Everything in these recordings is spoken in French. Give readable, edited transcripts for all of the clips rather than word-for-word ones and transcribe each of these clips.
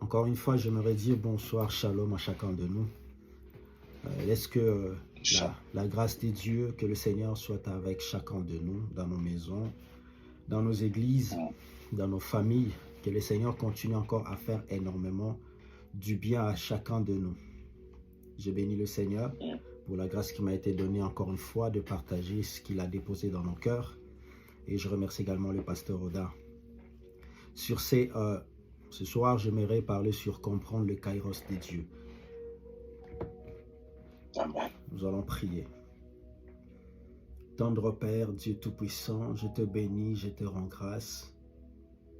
Encore une fois, j'aimerais dire bonsoir, shalom à chacun de nous. Laisse que la grâce de Dieu, que le Seigneur soit avec chacun de nous, dans nos maisons, dans nos églises, dans nos familles. Que le Seigneur continue encore à faire énormément du bien à chacun de nous. Je bénis le Seigneur pour la grâce qui m'a été donnée encore une fois de partager ce qu'il a déposé dans nos cœurs. Et je remercie également le pasteur Oda. Sur ce soir, j'aimerais parler sur comprendre le kairos de Dieu. Amen. Nous allons prier. Tendre Père, Dieu Tout-Puissant, je te bénis, je te rends grâce.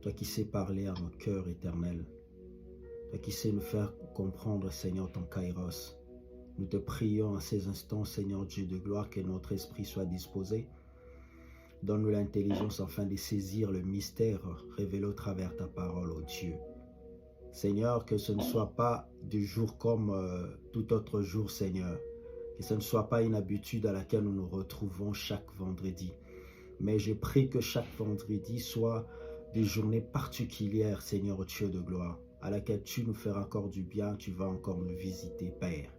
Toi qui sais parler à nos cœurs éternels. Toi qui sais nous faire comprendre, Seigneur, ton kairos. Nous te prions à ces instants, Seigneur Dieu de gloire, que notre esprit soit disposé. Donne-nous l'intelligence afin de saisir le mystère révélé au travers ta parole, ô Dieu. Seigneur, que ce ne soit pas du jour comme tout autre jour, Seigneur. Que ce ne soit pas une habitude à laquelle nous nous retrouvons chaque vendredi. Mais je prie que chaque vendredi soit des journées particulières, Seigneur Dieu de gloire, à laquelle tu nous feras encore du bien, tu vas encore nous visiter, Père.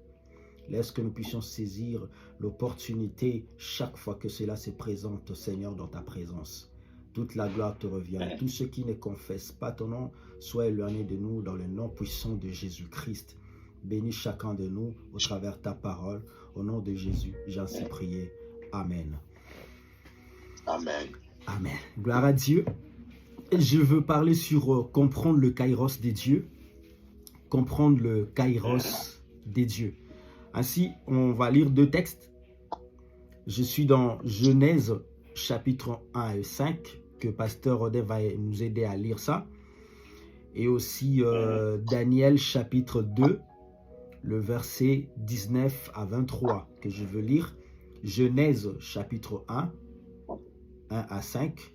Laisse que nous puissions saisir l'opportunité chaque fois que cela se présente, Seigneur, dans ta présence. Toute la gloire te revient. Tous ceux qui ne confessent pas ton nom, soient éloignés de nous dans le nom puissant de Jésus-Christ. Bénis chacun de nous au travers de ta parole. Au nom de Jésus, j'ai ainsi prié. Amen. Amen. Amen. Gloire à Dieu. Je veux parler sur comprendre le kairos des dieux. Comprendre le kairos des dieux. Ainsi, on va lire deux textes. Je suis dans Genèse chapitre 1 et 5, que Pasteur Odé va nous aider à lire ça. Et aussi Daniel chapitre 2, le verset 19 à 23, que je veux lire. Genèse chapitre 1 à 5,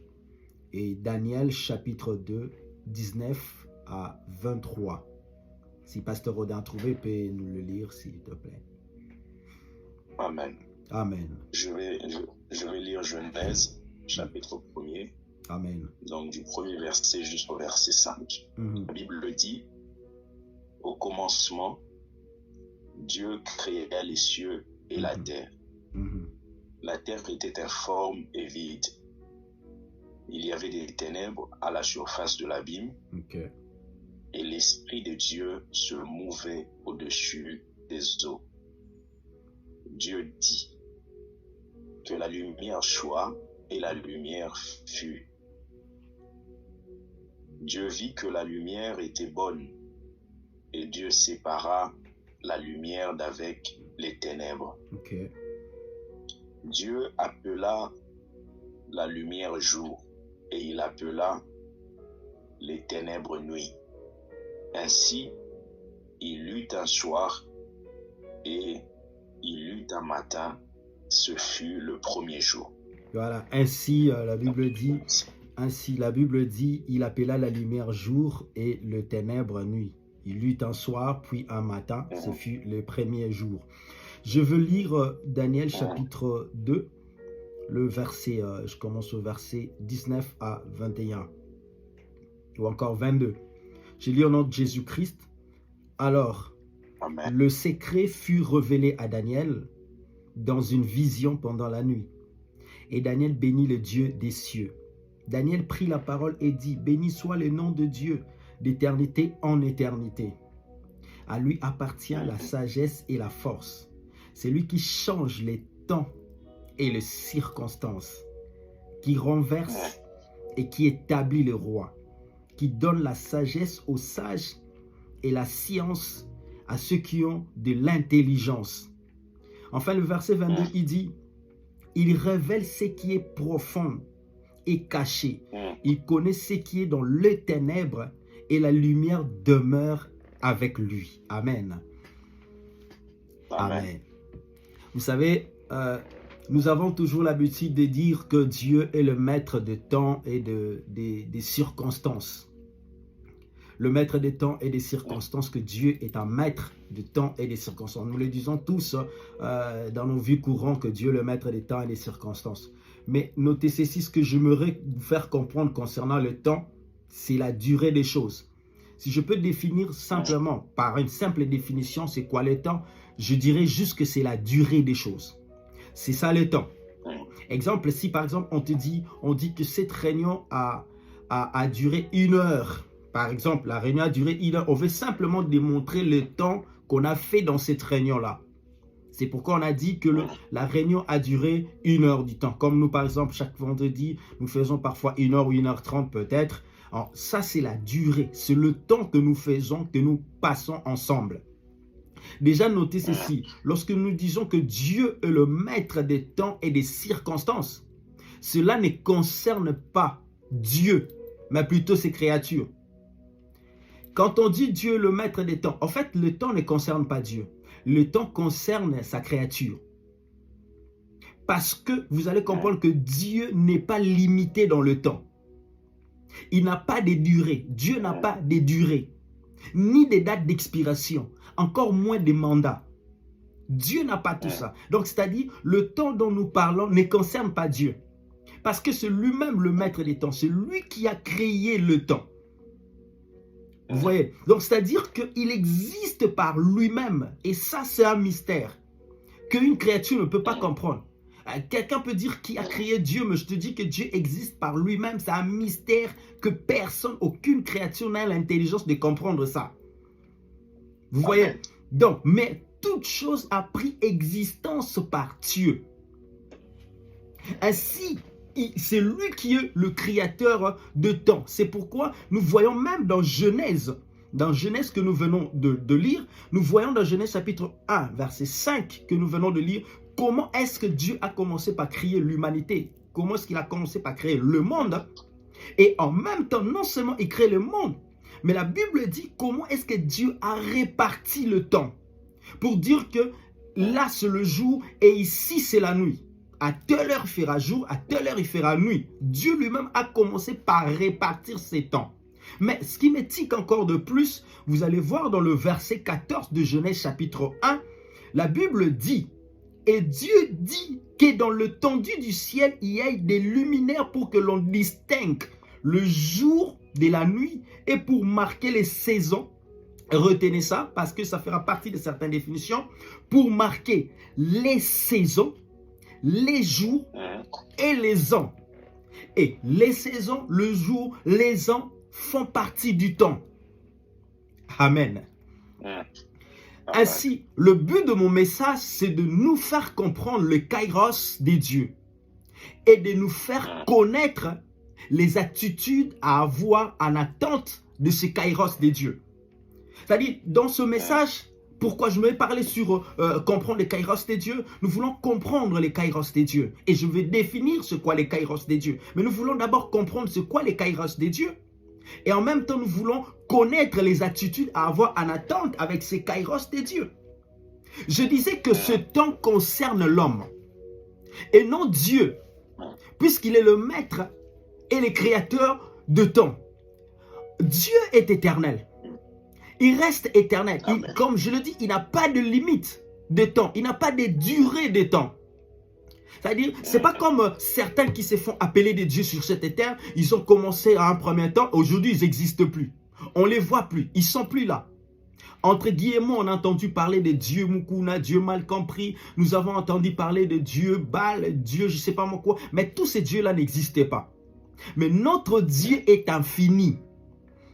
et Daniel chapitre 2, 19 à 23. Si Pasteur Odin a trouvé, peut nous le lire, s'il te plaît. Amen. Amen. Je vais lire Genèse, chapitre 1er. Amen. Donc du premier verset jusqu'au verset 5. La Bible dit, au commencement, Dieu créa les cieux et la terre. La terre était informe et vide. Il y avait des ténèbres à la surface de l'abîme. Et l'Esprit de Dieu se mouvait au-dessus des eaux. Dieu dit que la lumière soit, et la lumière fut. Dieu vit que la lumière était bonne, et Dieu sépara la lumière d'avec les ténèbres. Dieu appela la lumière jour, et il appela les ténèbres nuit. Ainsi, il eut un soir et il eut un matin, ce fut le premier jour. Voilà, ainsi la Bible dit, il appela la lumière jour et le ténèbre nuit. Il eut un soir, puis un matin, ce fut le premier jour. Je veux lire Daniel chapitre 2, le verset, je commence au verset 19 à 21, ou encore 22. Je lis au nom de Jésus-Christ. Alors, Amen. Le secret fut révélé à Daniel dans une vision pendant la nuit. Et Daniel bénit le Dieu des cieux. Daniel prit la parole et dit, béni soit le nom de Dieu d'éternité en éternité. À lui appartient la sagesse et la force. C'est lui qui change les temps et les circonstances, qui renverse et qui établit le roi, qui donne la sagesse aux sages et la science à ceux qui ont de l'intelligence. Enfin, le verset 22, il dit, il révèle ce qui est profond et caché. Il connaît ce qui est dans les ténèbres et la lumière demeure avec lui. Amen. Amen. Vous savez, nous avons toujours l'habitude de dire que Dieu est le maître de temps et des circonstances. Le maître des temps et des circonstances, que Dieu est un maître de temps et des circonstances. Nous le disons tous dans nos vies courantes, que Dieu est le maître des temps et des circonstances. Mais notez ceci, ce que j'aimerais vous faire comprendre concernant le temps, c'est la durée des choses. Si je peux définir simplement, par une simple définition, c'est quoi le temps? Je dirais juste que c'est la durée des choses. C'est ça le temps. Exemple, si par exemple on dit que cette réunion a duré 1 heure. Par exemple, la réunion a duré 1 heure. On veut simplement démontrer le temps qu'on a fait dans cette réunion-là. C'est pourquoi on a dit que la réunion a duré 1 heure du temps. Comme nous, par exemple, chaque vendredi, nous faisons parfois 1 heure ou 1h30 peut-être. Alors, ça, c'est la durée. C'est le temps que nous faisons, que nous passons ensemble. Déjà, notez ceci. Lorsque nous disons que Dieu est le maître des temps et des circonstances, cela ne concerne pas Dieu, mais plutôt ses créatures. Quand on dit Dieu est le maître des temps, en fait, le temps ne concerne pas Dieu. Le temps concerne sa créature. Parce que vous allez comprendre que Dieu n'est pas limité dans le temps. Il n'a pas de durée. Dieu n'a pas de durée, ni des dates d'expiration, encore moins des mandats. Dieu n'a pas tout ça. Donc, c'est-à-dire, le temps dont nous parlons ne concerne pas Dieu. Parce que c'est lui-même le maître des temps. C'est lui qui a créé le temps. Vous voyez? Donc, c'est-à-dire qu'il existe par lui-même. Et ça, c'est un mystère qu'une créature ne peut pas comprendre. Quelqu'un peut dire qui a créé Dieu, mais je te dis que Dieu existe par lui-même. C'est un mystère que personne, aucune créature n'a l'intelligence de comprendre ça. Vous voyez? Donc, mais toute chose a pris existence par Dieu. Ainsi, c'est lui qui est le créateur de temps. C'est pourquoi nous voyons même dans Genèse que nous venons de lire, nous voyons dans Genèse chapitre 1, verset 5 que nous venons de lire, comment est-ce que Dieu a commencé par créer l'humanité? Comment est-ce qu'il a commencé par créer le monde? Et en même temps, non seulement il crée le monde, mais la Bible dit comment est-ce que Dieu a réparti le temps. Pour dire que là c'est le jour et ici c'est la nuit. À telle heure il fera jour, à telle heure il fera nuit. Dieu lui-même a commencé par répartir ses temps. Mais ce qui me tique encore de plus, vous allez voir dans le verset 14 de Genèse chapitre 1, la Bible dit, et Dieu dit que dans le tendu du ciel, il y ait des luminaires pour que l'on distingue le jour de la nuit et pour marquer les saisons. Retenez ça parce que ça fera partie de certaines définitions. Pour marquer les saisons, les jours et les ans. Et les saisons, le jour, les ans font partie du temps. Amen. Ainsi, le but de mon message, c'est de nous faire comprendre le kairos des dieux et de nous faire connaître les attitudes à avoir en attente de ce kairos des dieux. C'est-à-dire, dans ce message, pourquoi je vais parler sur comprendre les kairos des dieux? Nous voulons comprendre les kairos des dieux. Et je vais définir ce qu'est les kairos des dieux. Mais nous voulons d'abord comprendre ce qu'est les kairos des dieux. Et en même temps, nous voulons connaître les attitudes à avoir en attente avec ces kairos des dieux. Je disais que ce temps concerne l'homme et non Dieu, puisqu'il est le maître et le créateur de temps. Dieu est éternel. Il reste éternel. Comme je le dis, il n'a pas de limite de temps. Il n'a pas de durée de temps. C'est-à-dire, ce n'est pas comme certains qui se font appeler des dieux sur cette terre. Ils ont commencé à un premier temps. Aujourd'hui, ils n'existent plus. On ne les voit plus. Ils ne sont plus là. Entre guillemets, on a entendu parler de Dieu Mukuna, Dieu mal compris. Nous avons entendu parler de Dieu Baal, Dieu je ne sais pas moi quoi. Mais tous ces dieux-là n'existaient pas. Mais notre Dieu est infini.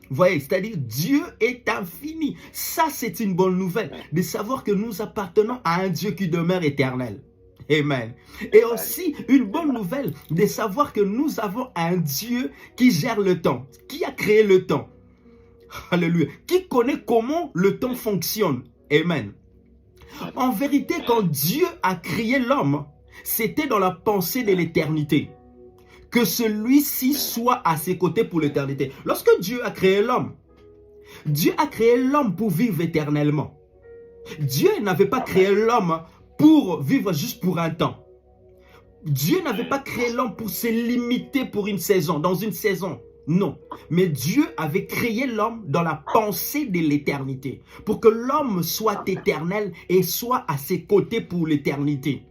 Vous voyez, c'est-à-dire Dieu est infini. Ça, c'est une bonne nouvelle. De savoir que nous appartenons à un Dieu qui demeure éternel. Amen. Et aussi, une bonne nouvelle de savoir que nous avons un Dieu qui gère le temps, qui a créé le temps. Alléluia. Qui connaît comment le temps fonctionne. Amen. En vérité, quand Dieu a créé l'homme, c'était dans la pensée de l'éternité. Que celui-ci soit à ses côtés pour l'éternité. Lorsque Dieu a créé l'homme pour vivre éternellement. Dieu n'avait pas créé l'homme pour vivre juste pour un temps. Dieu n'avait pas créé l'homme pour se limiter pour une saison, dans une saison. Non. Mais Dieu avait créé l'homme dans la pensée de l'éternité. Pour que l'homme soit éternel et soit à ses côtés pour l'éternité.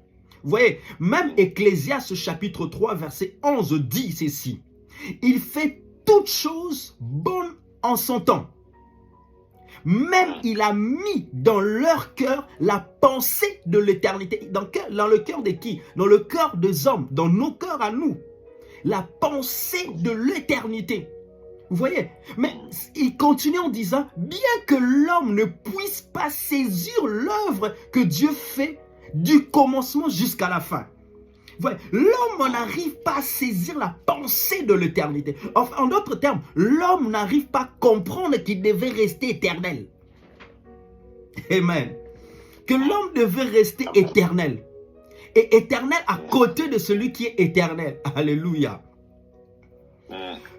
Vous voyez, même Ecclésiaste chapitre 3 verset 11 dit ceci. Il fait toutes choses bonnes en son temps. Même il a mis dans leur cœur la pensée de l'éternité. Dans le cœur de qui? Dans le cœur des hommes, dans nos cœurs à nous. La pensée de l'éternité. Vous voyez? Mais il continue en disant, bien que l'homme ne puisse pas saisir l'œuvre que Dieu fait du commencement jusqu'à la fin. L'homme n'arrive pas à saisir la pensée de l'éternité. Enfin, en d'autres termes, l'homme n'arrive pas à comprendre qu'il devait rester éternel. Amen. Que l'homme devait rester éternel. Et éternel à côté de celui qui est éternel. Alléluia.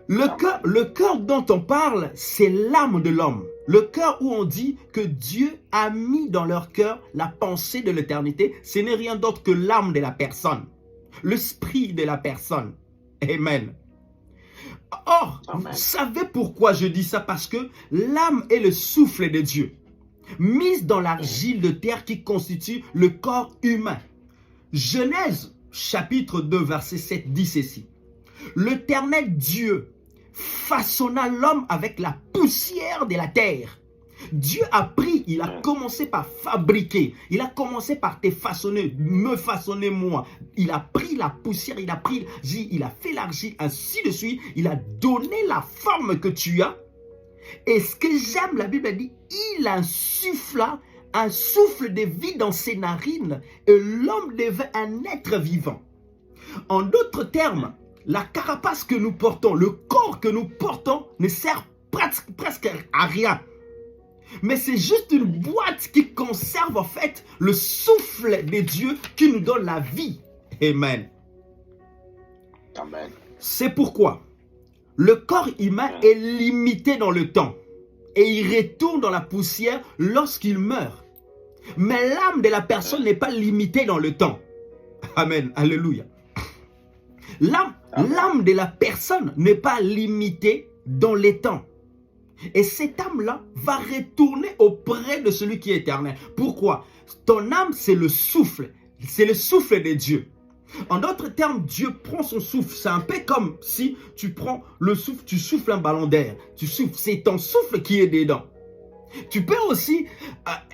Le cœur dont on parle, c'est l'âme de l'homme. Le cœur où on dit que Dieu a mis dans leur cœur la pensée de l'éternité, ce n'est rien d'autre que l'âme de la personne. L'esprit de la personne. Amen. Or, vous savez pourquoi je dis ça? Parce que l'âme est le souffle de Dieu, mise dans l'argile de terre qui constitue le corps humain. Genèse chapitre 2 verset 7 dit ceci. L'Éternel Dieu façonna l'homme avec la poussière de la terre. Dieu a pris, il a commencé par fabriquer, il a commencé par te façonner, me façonner moi. Il a pris la poussière, il a fait l'argile, ainsi de suite. Il a donné la forme que tu as. Et ce que j'aime, la Bible dit, il insuffla un souffle de vie dans ses narines et l'homme devint un être vivant. En d'autres termes, la carapace que nous portons, le corps que nous portons ne sert presque à rien. Mais c'est juste une boîte qui conserve en fait le souffle de Dieu qui nous donne la vie. Amen. Amen. C'est pourquoi le corps humain est limité dans le temps et il retourne dans la poussière lorsqu'il meurt. Mais l'âme de la personne n'est pas limitée dans le temps. Amen. Alléluia. L'âme de la personne n'est pas limitée dans les temps. Et cette âme-là va retourner auprès de celui qui est éternel. Pourquoi? Ton âme, c'est le souffle. C'est le souffle de Dieu. En d'autres termes, Dieu prend son souffle. C'est un peu comme si tu prends le souffle, tu souffles un ballon d'air. Tu souffles, c'est ton souffle qui est dedans. Tu peux aussi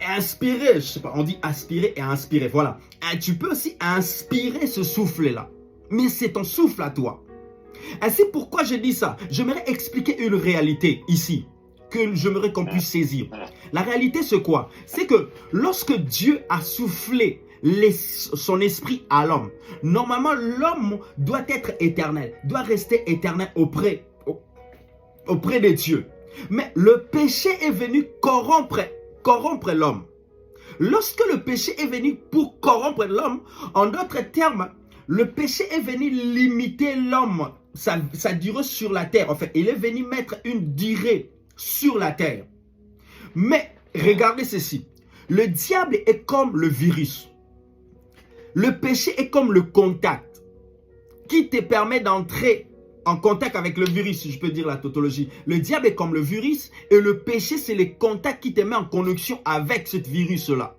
inspirer, je sais pas, on dit aspirer et inspirer, voilà. Tu peux aussi inspirer ce souffle-là. Mais c'est ton souffle à toi. Et c'est pourquoi je dis ça. J'aimerais expliquer une réalité ici, que j'aimerais qu'on puisse saisir. La réalité, c'est quoi? C'est que lorsque Dieu a soufflé son esprit à l'homme, normalement, l'homme doit être éternel, doit rester éternel auprès de Dieu. Mais le péché est venu corrompre l'homme. Lorsque le péché est venu pour corrompre l'homme, en d'autres termes, le péché est venu limiter l'homme, sa durée sur la terre. En fait, il est venu mettre une durée sur la terre. Mais regardez ceci. Le diable est comme le virus. Le péché est comme le contact qui te permet d'entrer en contact avec le virus, si je peux dire la tautologie. Le diable est comme le virus et le péché, c'est le contact qui te met en connexion avec ce virus-là.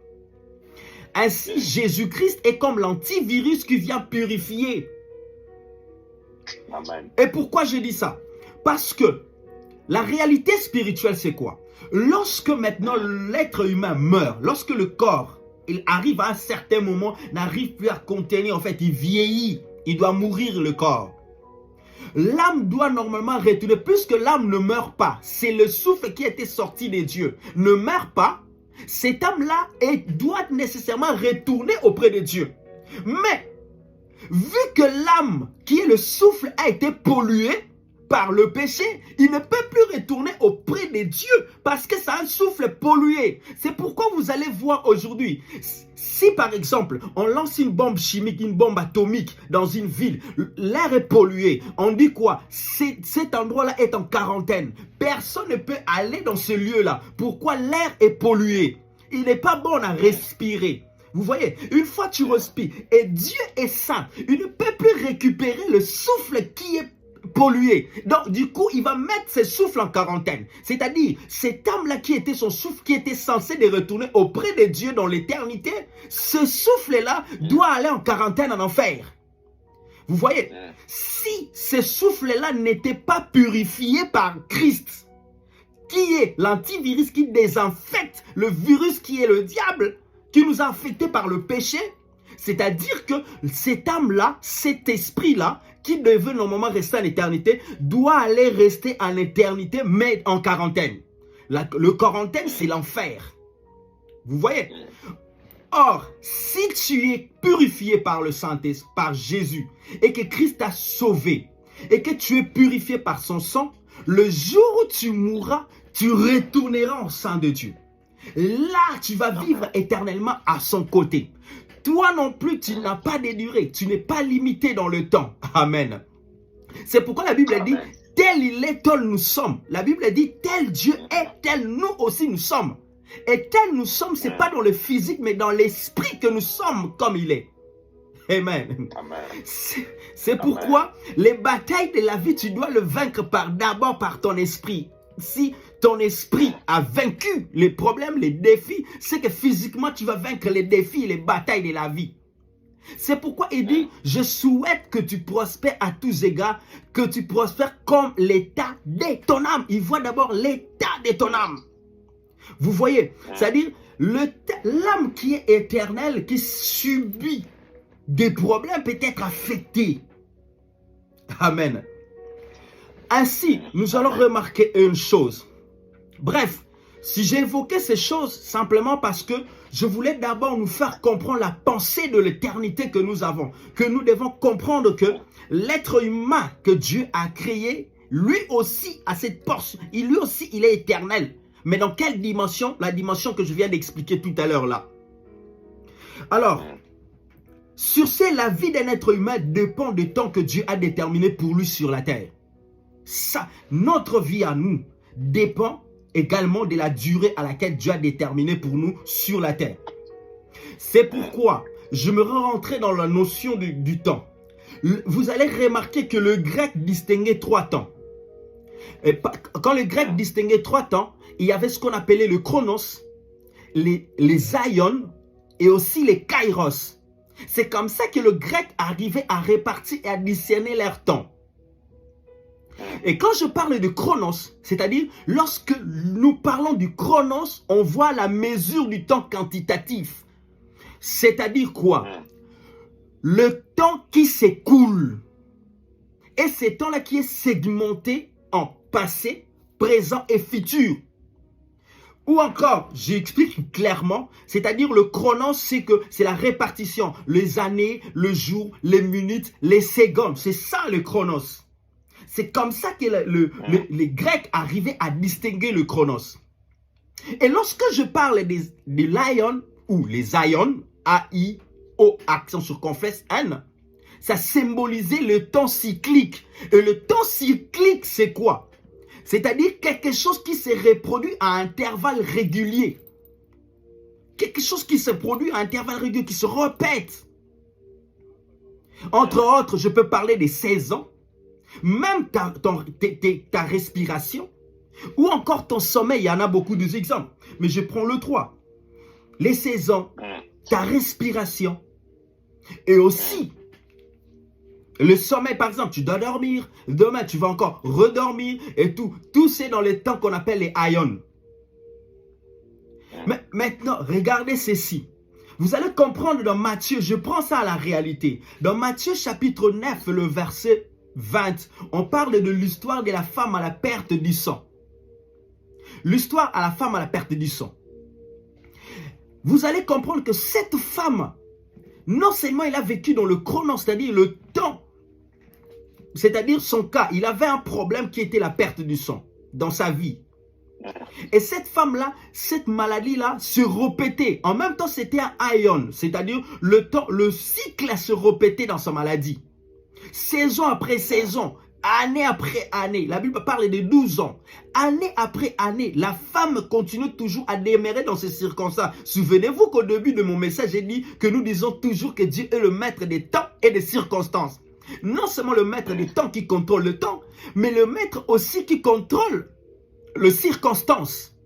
Ainsi, Jésus-Christ est comme l'antivirus qui vient purifier. Amen. Et pourquoi je dis ça? Parce que la réalité spirituelle, c'est quoi? Lorsque maintenant l'être humain meurt, lorsque le corps, il arrive à un certain moment, n'arrive plus à contenir, en fait, il vieillit, il doit mourir le corps. L'âme doit normalement retourner, puisque l'âme ne meurt pas. C'est le souffle qui était sorti des dieux. Ne meurt pas. Cette âme-là doit nécessairement retourner auprès de Dieu. Mais, vu que l'âme, qui est le souffle, a été polluée par le péché, il ne peut plus retourner auprès de Dieu parce que c'est un souffle pollué. C'est pourquoi vous allez voir aujourd'hui, si par exemple, on lance une bombe chimique, une bombe atomique dans une ville, l'air est pollué. On dit quoi? Cet endroit-là est en quarantaine. Personne ne peut aller dans ce lieu-là. Pourquoi? L'air est pollué. Il n'est pas bon à respirer. Vous voyez, une fois tu respires et Dieu est saint, il ne peut plus récupérer le souffle qui est pollué. Donc, du coup, il va mettre ses souffles en quarantaine. C'est-à-dire, cette âme-là qui était son souffle, qui était censé de retourner auprès de Dieu dans l'éternité, ce souffle-là doit aller en quarantaine en enfer. Vous voyez, si ce souffle-là n'était pas purifié par Christ, qui est l'antivirus qui désinfecte le virus qui est le diable, qui nous a affectés par le péché. C'est-à-dire que cette âme-là, cet esprit-là, qui devait normalement rester en éternité, doit aller rester en éternité, mais en quarantaine. Le quarantaine, c'est l'enfer. Vous voyez? Or, si tu es purifié par le Saint-Esprit, par Jésus, et que Christ t'a sauvé, et que tu es purifié par son sang, le jour où tu mourras, tu retourneras au sein de Dieu. Là, tu vas vivre éternellement à son côté. Toi non plus, tu n'as pas de durée. Tu n'es pas limité dans le temps. Amen. C'est pourquoi la Bible dit, tel il est, tel nous sommes. La Bible dit, tel Dieu est, tel nous aussi nous sommes. Et tel nous sommes, ce n'est pas dans le physique, mais dans l'esprit que nous sommes comme il est. Amen. C'est pourquoi les batailles de la vie, tu dois le vaincre d'abord par ton esprit. Si ton esprit a vaincu les problèmes, les défis, c'est que physiquement, tu vas vaincre les défis et les batailles de la vie. C'est pourquoi il dit, je souhaite que tu prospères à tous égards, que tu prospères comme l'état de ton âme. Il voit d'abord l'état de ton âme. Vous voyez, c'est-à-dire l'âme qui est éternelle, qui subit des problèmes, peut être affectée. Amen. Ainsi, nous allons remarquer une chose. Bref, si j'ai évoqué ces choses simplement parce que je voulais d'abord nous faire comprendre la pensée de l'éternité que nous avons. Que nous devons comprendre que l'être humain que Dieu a créé, lui aussi a cette portion. Lui aussi, il est éternel. Mais dans quelle dimension? La dimension que je viens d'expliquer tout à l'heure là. Alors, sur ce, la vie d'un être humain dépend du temps que Dieu a déterminé pour lui sur la terre. Ça, notre vie à nous dépend également de la durée à laquelle Dieu a déterminé pour nous sur la terre. C'est pourquoi je me rentrer dans la notion du temps. Vous allez remarquer que le grec distinguait 3 temps. Et quand le grec distinguait 3 temps, il y avait ce qu'on appelait le chronos, les aions et aussi les kairos. C'est comme ça que le grec arrivait à répartir et à discerner leur temps. Et quand je parle de chronos, c'est-à-dire lorsque nous parlons du chronos, on voit la mesure du temps quantitatif. C'est-à-dire quoi? Le temps qui s'écoule. Et ce temps-là qui est segmenté en passé, présent et futur. Ou encore, j'explique clairement, c'est-à-dire le chronos, c'est la répartition, les années, le jour, les minutes, les secondes. C'est ça le chronos. C'est comme ça que les Grecs arrivaient à distinguer le chronos. Et lorsque je parle des lions ou les aions, A-I-O, accent circonflexe N, ça symbolisait le temps cyclique. Et le temps cyclique, c'est quoi? C'est-à-dire quelque chose qui se reproduit à intervalles réguliers. Quelque chose qui se produit à intervalles réguliers, qui se répète. Entre autres, je peux parler des saisons, même ta respiration, ou encore ton sommeil. Il y en a beaucoup d'exemples, mais je prends le 3. Les saisons, ta respiration, et aussi le sommeil, par exemple, tu dois dormir, demain tu vas encore redormir et tout. Tout c'est dans les temps qu'on appelle les aions. Mais maintenant, regardez ceci. Vous allez comprendre dans Matthieu, je prends ça à la réalité. Dans Matthieu chapitre 9, le verset 20, on parle de l'histoire de la femme à la perte du sang. L'histoire à la femme à la perte du sang. Vous allez comprendre que cette femme, non seulement elle a vécu dans le chronos, c'est-à-dire le temps, c'est-à-dire son cas, il avait un problème qui était la perte du sang dans sa vie. Et cette femme-là, cette maladie-là se répétait. En même temps, c'était un aion, c'est-à-dire le cycle se répétait dans sa maladie. Saison après saison, année après année. La Bible parle de 12 ans. Année après année, la femme continue toujours à demeurer dans ces circonstances. Souvenez-vous qu'au début de mon message, j'ai dit que nous disons toujours que Dieu est le maître des temps et des circonstances. Non seulement le maître des temps qui contrôle le temps, mais le maître aussi qui contrôle les circonstances.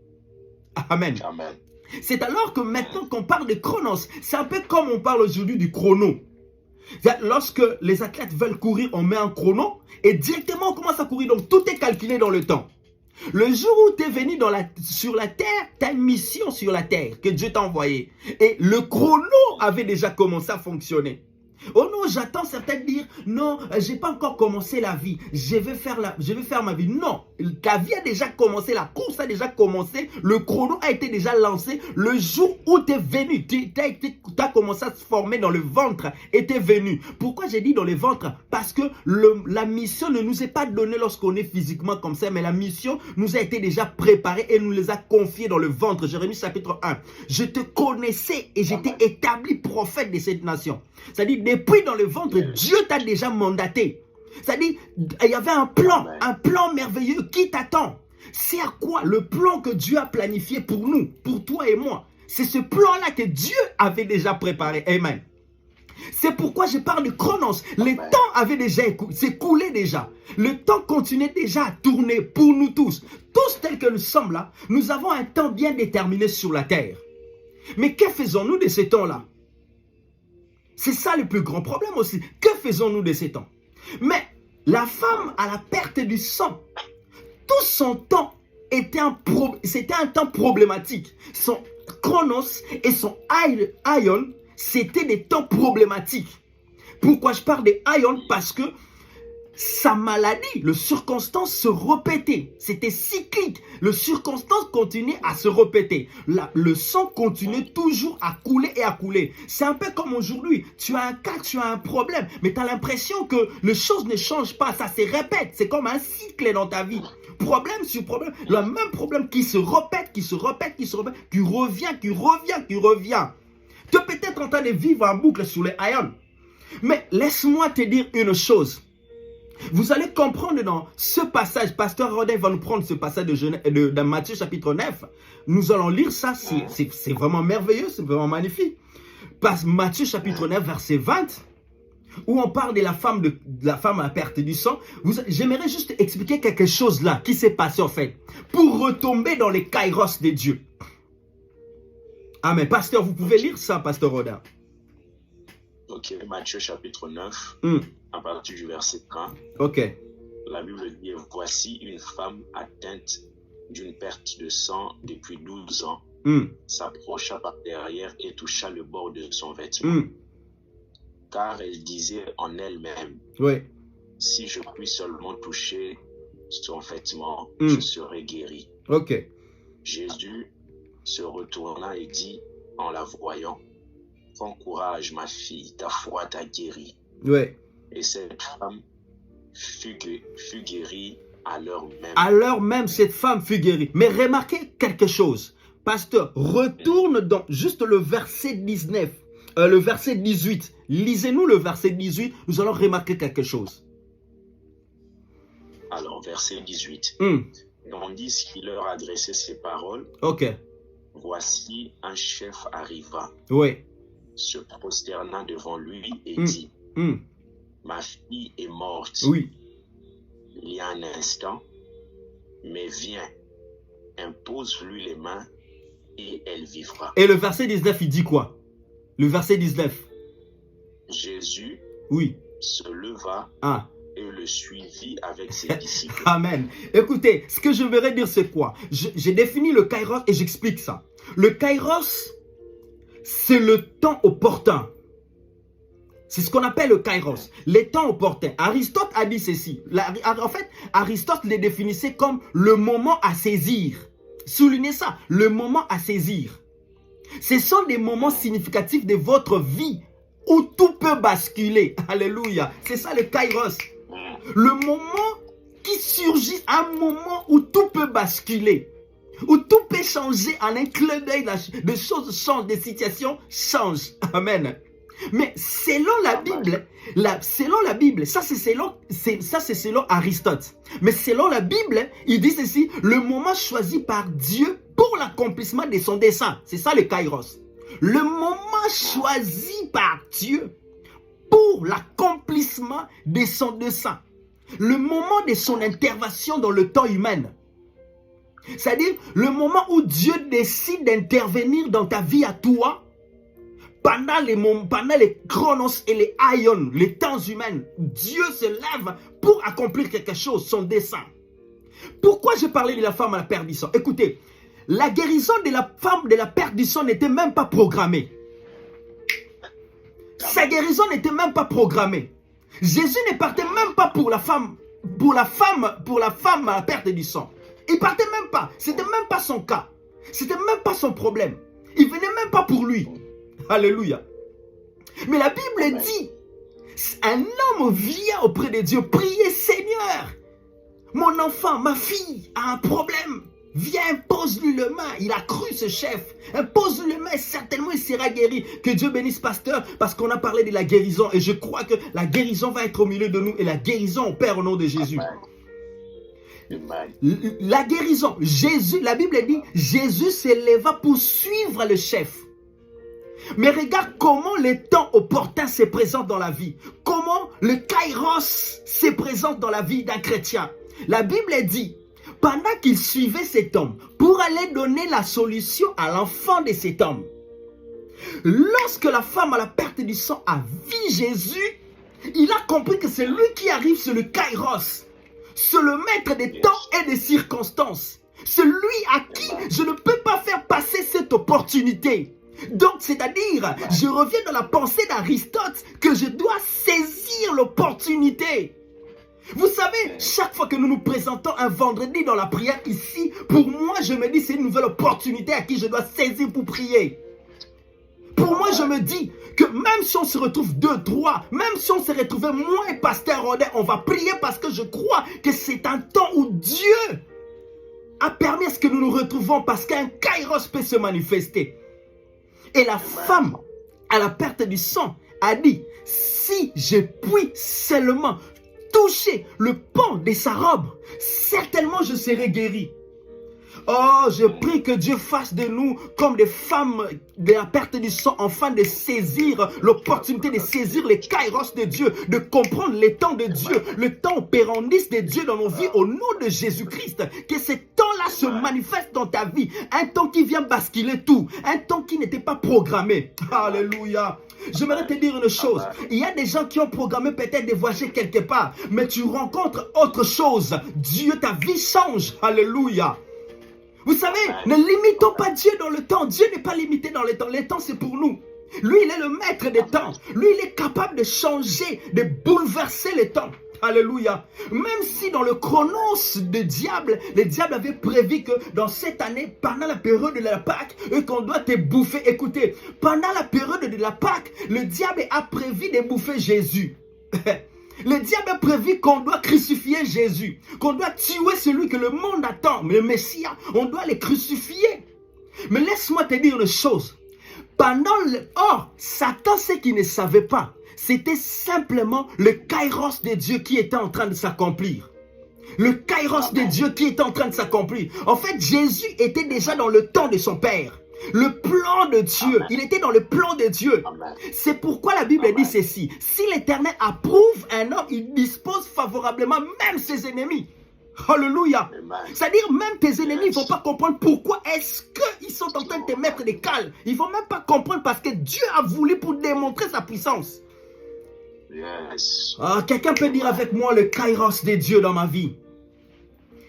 Amen. Amen. C'est alors que maintenant qu'on parle de chronos, c'est un peu comme on parle aujourd'hui du chrono. Lorsque les athlètes veulent courir, on met un chrono et directement on commence à courir. Donc tout est calculé dans le temps. Le jour où tu es venu sur la terre, tu as une mission sur la terre que Dieu t'a envoyée. Et le chrono avait déjà commencé à fonctionner. Oh non, j'attends certains dire, non, j'ai pas encore commencé la vie, je vais faire ma vie. Non, ta vie a déjà commencé, la course a déjà commencé, le chrono a été déjà lancé. Le jour où tu es venu, tu as commencé à se former dans le ventre et tu es venu. Pourquoi j'ai dit dans le ventre? Parce que la mission ne nous est pas donnée lorsqu'on est physiquement comme ça, mais la mission nous a été déjà préparée et nous les a confiée dans le ventre. Jérémie chapitre 1. Je te connaissais et j'étais établi prophète de cette nation. C'est-à-dire, depuis dans le ventre, Dieu t'a déjà mandaté. C'est-à-dire, il y avait un plan merveilleux qui t'attend. C'est à quoi le plan que Dieu a planifié pour nous, pour toi et moi. C'est ce plan-là que Dieu avait déjà préparé. Amen. C'est pourquoi je parle de chronos. Le temps avait déjà s'écoulé déjà. Le temps continuait déjà à tourner pour nous tous. Tous tels que nous sommes là, nous avons un temps bien déterminé sur la terre. Mais que faisons-nous de ce temps-là? C'est ça le plus grand problème aussi. Que faisons-nous de ces temps? Mais la femme à la perte du sang, tout son temps c'était un temps problématique. Son chronos et son aion, c'était des temps problématiques. Pourquoi je parle des aion? Parce que sa maladie, le circonstance se répétait. C'était cyclique. Le circonstance continuait à se répéter. Le sang continuait toujours à couler et à couler. C'est un peu comme aujourd'hui. Tu as un cas, tu as un problème, mais tu as l'impression que les choses ne changent pas. Ça se répète. C'est comme un cycle dans ta vie. Problème sur problème. Le même problème qui se répète, qui revient. Tu es peut-être en train de vivre en boucle sur les ions. Mais laisse-moi te dire une chose. Vous allez comprendre dans ce passage, Pasteur Rodin va nous prendre ce passage de Matthieu chapitre 9. Nous allons lire ça, c'est vraiment merveilleux, c'est vraiment magnifique. Matthieu chapitre 9, verset 20, où on parle de la femme à la perte du sang. J'aimerais juste expliquer quelque chose là, qui s'est passé en fait, pour retomber dans les kairos de Dieu. Amen. Pasteur, vous pouvez lire ça, Pasteur Rodin. Ok, Matthieu chapitre 9, à partir du verset 30. Ok. La Bible dit, voici une femme atteinte d'une perte de sang depuis 12 ans, s'approcha par derrière et toucha le bord de son vêtement. Car elle disait en elle-même, si je puis seulement toucher son vêtement, je serai guéri. Ok. Jésus se retourna et dit en la voyant, prends courage, ma fille, ta foi t'a guéri. Et cette femme fut guérie à l'heure même. À l'heure même, cette femme fut guérie. Mais remarquez quelque chose. Pasteur, retourne dans juste le verset 19. Le verset 18. Lisez-nous le verset 18. Nous allons remarquer quelque chose. Alors, verset 18. Tandis qu'il leur adressait ces paroles, voici un chef arriva. Se prosterna devant lui et dit, ma fille est morte il y a un instant, mais viens, impose-lui les mains et elle vivra. Et le verset 19, il dit quoi? Le verset 19. Jésus se leva et le suivit avec ses disciples. Amen. Écoutez, ce que je voudrais dire, c'est quoi? J'ai défini le kairos et j'explique ça. Le kairos, c'est le temps opportun. C'est ce qu'on appelle le kairos, les temps opportuns. Aristote a dit ceci. En fait, Aristote les définissait comme le moment à saisir. Soulignez ça, le moment à saisir. Ce sont des moments significatifs de votre vie où tout peut basculer. Alléluia. C'est ça le kairos. Le moment qui surgit, un moment où tout peut basculer. Où tout peut changer en un clin d'œil, des choses changent, des situations changent. Amen. Mais selon la Bible, ça c'est selon Aristote. Mais selon la Bible, il dit ceci, le moment choisi par Dieu pour l'accomplissement de son dessein. C'est ça le kairos. Le moment choisi par Dieu pour l'accomplissement de son dessein. Le moment de son intervention dans le temps humain. C'est-à-dire le moment où Dieu décide d'intervenir dans ta vie à toi, pendant les chronos et les aions, les temps humains, Dieu se lève pour accomplir quelque chose, son dessein. Pourquoi je parlais de la femme à la perte du sang? Écoutez, la guérison de la femme de la perte du sang n'était même pas programmée. Sa guérison n'était même pas programmée. Jésus ne partait même pas pour la femme à la perte du sang. Il partait même pas. C'était même pas son cas. C'était même pas son problème. Il venait même pas pour lui. Alléluia. Mais la Bible dit, un homme vient auprès de Dieu prier, Seigneur, mon enfant, ma fille a un problème. Viens, impose-lui le main. Il a cru ce chef. Impose-lui le main et certainement il sera guéri. Que Dieu bénisse pasteur parce qu'on a parlé de la guérison. Et je crois que la guérison va être au milieu de nous. Et la guérison, on perd au nom de Jésus. La guérison. Jésus, la Bible dit, Jésus s'éleva pour suivre le chef. Mais regarde comment le temps opportun se présente dans la vie. Comment le kairos se présente dans la vie d'un chrétien. La Bible dit, pendant qu'il suivait cet homme pour aller donner la solution à l'enfant de cet homme, lorsque la femme à la perte du sang a vu Jésus, il a compris que c'est lui qui arrive sur le kairos, c'est le maître des temps et des circonstances. C'est lui à qui je ne peux pas faire passer cette opportunité. Donc, c'est-à-dire, je reviens dans la pensée d'Aristote que je dois saisir l'opportunité. Vous savez, chaque fois que nous nous présentons un vendredi dans la prière ici, pour moi, je me dis c'est une nouvelle opportunité à qui je dois saisir pour prier. Pour moi, je me dis que même si on se retrouve 2, 3, même si on se retrouvait moi et Pasteur Rodet, on va prier parce que je crois que c'est un temps où Dieu a permis à ce que nous nous retrouvons parce qu'un kairos peut se manifester. Et la femme à la perte du sang a dit, si je puis seulement toucher le pan de sa robe, certainement je serai guéri. Oh, je prie que Dieu fasse de nous comme des femmes de la perte du sang, afin de saisir l'opportunité, de saisir les kairos de Dieu, de comprendre les temps de Dieu, le temps opérandis de Dieu dans nos vies au nom de Jésus-Christ. Que ce temps-là se manifeste dans ta vie. Un temps qui vient basculer tout. Un temps qui n'était pas programmé. Alléluia. J'aimerais te dire une chose. Il y a des gens qui ont programmé peut-être de voyager quelque part, mais tu rencontres autre chose. Dieu, ta vie change. Alléluia. Vous savez, ne limitons pas Dieu dans le temps. Dieu n'est pas limité dans le temps. Le temps, c'est pour nous. Lui, il est le maître des temps. Lui, il est capable de changer, de bouleverser les temps. Alléluia. Même si dans le chronos de diable, le diable avait prévu que dans cette année, pendant la période de la Pâque, qu'on doit te bouffer. Écoutez, pendant la période de la Pâque, le diable a prévu de bouffer Jésus. Le diable a prévu qu'on doit crucifier Jésus, qu'on doit tuer celui que le monde attend, mais le Messie, on doit le crucifier. Mais laisse-moi te dire une chose. Or, Satan, ce qu'il ne savait pas, c'était simplement le kairos de Dieu qui était en train de s'accomplir. Le kairos de Dieu qui était en train de s'accomplir. En fait, Jésus était déjà dans le temps de son Père. Le plan de Dieu, il était dans le plan de Dieu. C'est pourquoi la Bible dit ceci. Si l'Éternel approuve un homme, il dispose favorablement même ses ennemis. Alléluia. C'est-à-dire même tes ennemis ne vont pas comprendre pourquoi est-ce qu'ils sont en train de te mettre des cales. Ils ne vont même pas comprendre parce que Dieu a voulu pour démontrer sa puissance. Quelqu'un peut dire avec moi le kairos de Dieu dans ma vie.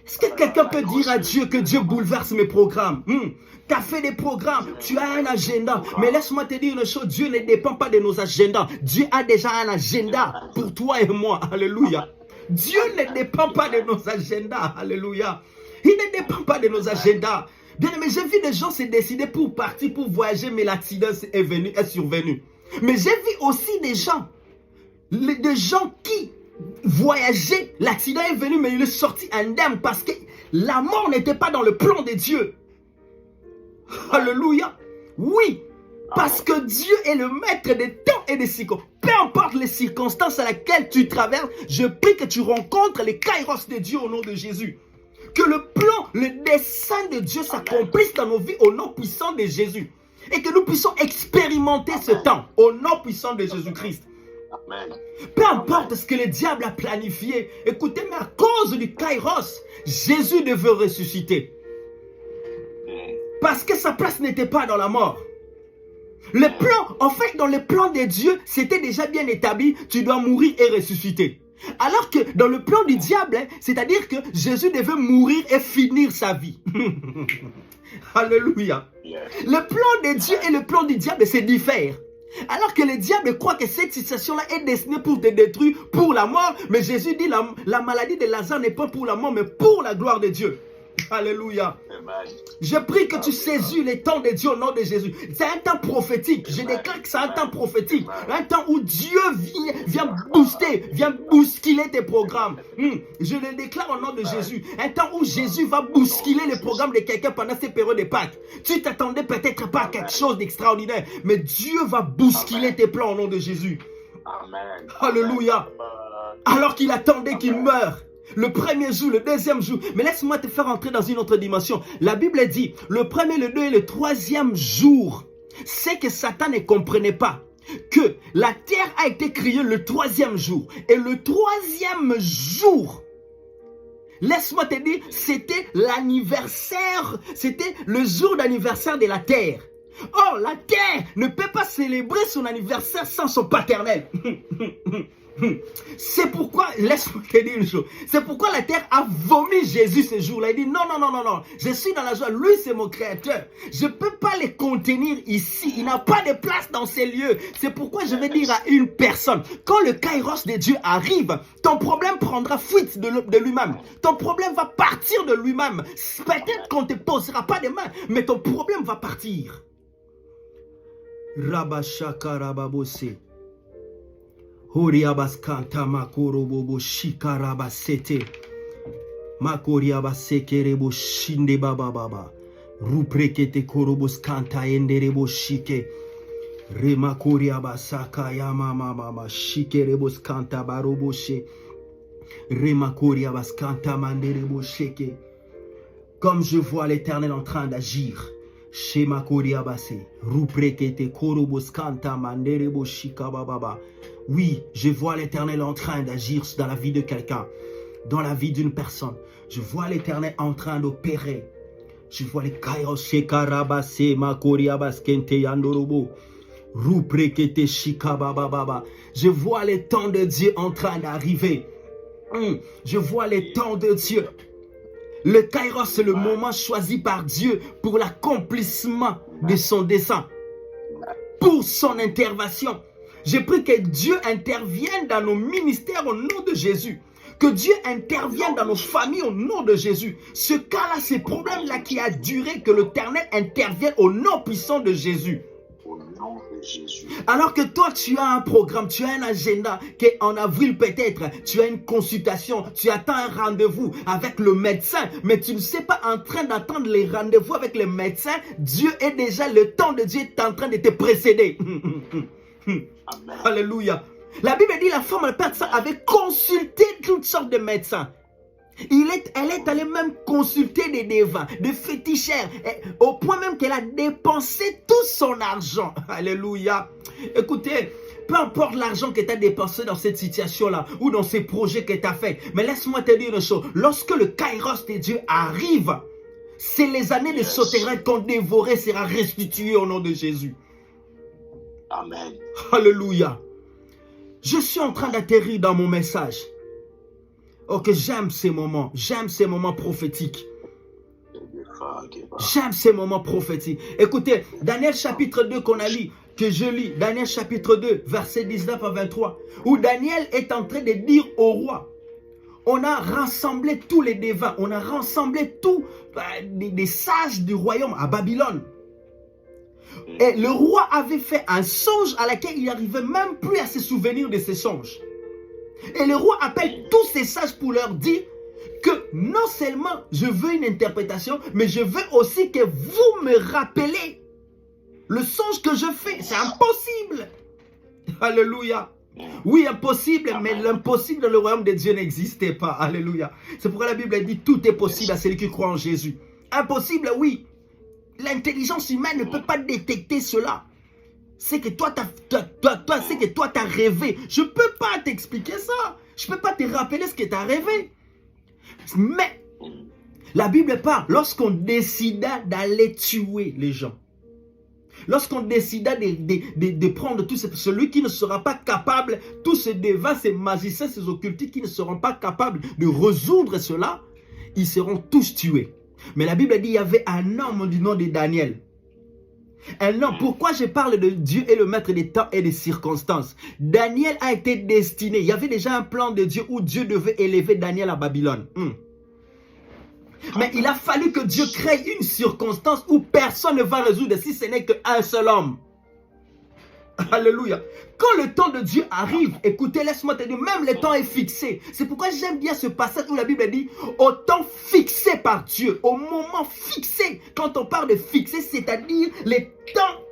Est-ce que quelqu'un peut dire à Dieu que Dieu bouleverse mes programmes? Tu as fait des programmes, tu as un agenda. Mais laisse-moi te dire une chose, Dieu ne dépend pas de nos agendas. Dieu a déjà un agenda pour toi et moi. Alléluia. Dieu ne dépend pas de nos agendas. Alléluia. Il ne dépend pas de nos agendas. Bien aimé, j'ai vu des gens se décider pour partir, pour voyager, mais l'accident est survenu. Mais j'ai vu aussi des gens qui voyageaient, l'accident est venu, mais il est sorti indemne parce que la mort n'était pas dans le plan de Dieu. Alléluia. Oui, parce que Dieu est le maître des temps et des circonstances. Peu importe les circonstances à laquelle tu traverses, je prie que tu rencontres les kairos de Dieu au nom de Jésus. Que le plan, le dessein de Dieu s'accomplisse dans nos vies au nom puissant de Jésus. Et que nous puissions expérimenter ce temps au nom puissant de Jésus-Christ. Peu importe ce que le diable a planifié, écoutez, mais à cause du kairos, Jésus devait ressusciter. Parce que sa place n'était pas dans la mort. Le plan, en fait, dans le plan de Dieu, c'était déjà bien établi, tu dois mourir et ressusciter. Alors que dans le plan du diable, c'est-à-dire que Jésus devait mourir et finir sa vie. Alléluia. Le plan de Dieu et le plan du diable, c'est différent. Alors que le diable croit que cette situation-là est destinée pour te détruire, pour la mort. Mais Jésus dit la maladie de Lazare n'est pas pour la mort, mais pour la gloire de Dieu. Alléluia. Je prie que tu saisis les temps de Dieu au nom de Jésus. C'est un temps prophétique. Je déclare que c'est un temps prophétique. Un temps où Dieu vient booster, vient bousculer tes programmes. Je le déclare au nom de Jésus. Un temps où Jésus va bousculer les programmes de quelqu'un pendant ces périodes de Pâques. Tu t'attendais peut-être pas à quelque chose d'extraordinaire, mais Dieu va bousculer tes plans au nom de Jésus. Amen. Alléluia. Alors qu'il attendait qu'il meure. Le premier jour, le deuxième jour. Mais laisse-moi te faire entrer dans une autre dimension. La Bible dit, le premier, le deux et le troisième jour, c'est que Satan ne comprenait pas que la terre a été créée le troisième jour. Et le troisième jour, laisse-moi te dire, c'était l'anniversaire, c'était le jour d'anniversaire de la terre. Or, la terre ne peut pas célébrer son anniversaire sans son paternel. C'est pourquoi, laisse-moi te dire une chose, c'est pourquoi la terre a vomi Jésus ce jour-là. Il dit non, non, non, non, non, je suis dans la joie, lui c'est mon créateur. Je ne peux pas les contenir ici, il n'a pas de place dans ces lieux. C'est pourquoi je vais dire à une personne, quand le kairos de Dieu arrive, ton problème prendra fuite de lui-même. Ton problème va partir de lui-même. Peut-être qu'on ne te posera pas de main, mais ton problème va partir. Rabashaka rababose. Horiabaskanta makorobobo shikarabasete. Makoriabasekerebo shinde baba baba. Ruprekete koroboskanta enderebo shike. Remakoriabasaka yama mama shikereboskanta baroboshe. Remakoriabaskanta manderebo sheke. Comme je vois l'Éternel en train d'agir. Shema koriabase. Ruprekete koroboskanta manderebo shika baba. Oui, je vois l'Éternel en train d'agir dans la vie de quelqu'un, dans la vie d'une personne. Je vois l'Éternel en train d'opérer. Je vois les kairos shekarabase makoriabaskente yandorobo. Ruprekete shikabababa. Je vois les temps de Dieu en train d'arriver. Je vois les temps de Dieu. Le kairos, c'est le moment choisi par Dieu pour l'accomplissement de son dessein, pour son intervention. Je prie que Dieu intervienne dans nos ministères au nom de Jésus. Que Dieu intervienne dans nos familles au nom de Jésus. Ce cas-là, ce problème-là qui a duré, que l'Éternel intervienne au nom puissant de Jésus. Alors que toi, tu as un programme, tu as un agenda, qu'en avril peut-être, tu as une consultation, tu attends un rendez-vous avec le médecin, mais tu ne sais pas en train d'attendre les rendez-vous avec le médecin. Dieu est déjà, le temps de Dieu est en train de te précéder. Amen. Alléluia. La Bible dit la femme, le père de ça, avait consulté toutes sortes de médecins. Elle est allée même consulter des devins, des féticheurs, au point même qu'elle a dépensé tout son argent. Alléluia. Écoutez, peu importe l'argent que tu as dépensé dans cette situation-là ou dans ces projets que tu as fait, mais laisse-moi te dire une chose. Lorsque le kairos de Dieu arrive, c'est les années de sauterelles qu'on dévorait sera restituées au nom de Jésus. Amen. Alléluia. Je suis en train d'atterrir dans mon message. Oh, que j'aime ces moments prophétiques. J'aime ces moments prophétiques. Écoutez, Daniel chapitre 2 qu'on a lu, que je lis, Daniel chapitre 2, verset 19 à 23, où Daniel est en train de dire au roi, on a rassemblé tous les devins, on a rassemblé tous les sages du royaume à Babylone. Et le roi avait fait un songe à laquelle il n'arrivait même plus à se souvenir de ces songes. Et le roi appelle tous ces sages pour leur dire que non seulement je veux une interprétation, mais je veux aussi que vous me rappelez le songe que je fais. C'est impossible. Alléluia. Oui, impossible, mais l'impossible dans le royaume de Dieu n'existait pas. Alléluia. C'est pourquoi la Bible dit tout est possible à celui qui croit en Jésus. Impossible, oui. L'intelligence humaine ne peut pas détecter cela. C'est que toi, c'est que toi, tu as rêvé. Je ne peux pas t'expliquer ça. Je ne peux pas te rappeler ce que tu as rêvé. Mais, la Bible parle, lorsqu'on décida d'aller tuer les gens. Lorsqu'on décida de prendre tout celui qui ne sera pas capable, tous ces devins, ces magiciens, ces occultistes qui ne seront pas capables de résoudre cela, ils seront tous tués. Mais la Bible dit, il y avait un homme du nom de Daniel. Un homme, pourquoi je parle de Dieu et le maître des temps et des circonstances? Daniel a été destiné, il y avait déjà un plan de Dieu où Dieu devait élever Daniel à Babylone. Mais il a fallu que Dieu crée une circonstance où personne ne va résoudre si ce n'est qu'un seul homme. Alléluia. Quand le temps de Dieu arrive, écoutez, laisse-moi te dire, même le temps est fixé. C'est pourquoi j'aime bien ce passage où la Bible dit, au temps fixé par Dieu, au moment fixé. Quand on parle de fixé, c'est-à-dire le temps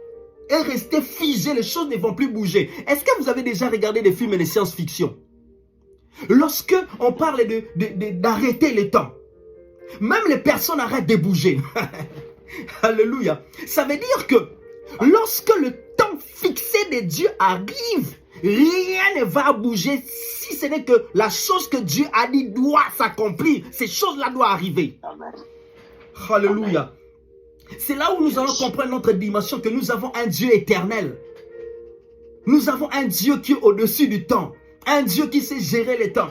est resté figé, les choses ne vont plus bouger. Est-ce que vous avez déjà regardé des films de science-fiction? Lorsque on parle d'arrêter le temps, même les personnes arrêtent de bouger. Alléluia. Ça veut dire que lorsque le temps fixé de Dieu arrive, rien ne va bouger si ce n'est que la chose que Dieu a dit doit s'accomplir. Ces choses-là doivent arriver. Amen. Alléluia. C'est là où nous allons comprendre notre dimension, que nous avons un Dieu éternel. Nous avons un Dieu qui est au-dessus du temps. Un Dieu qui sait gérer le temps.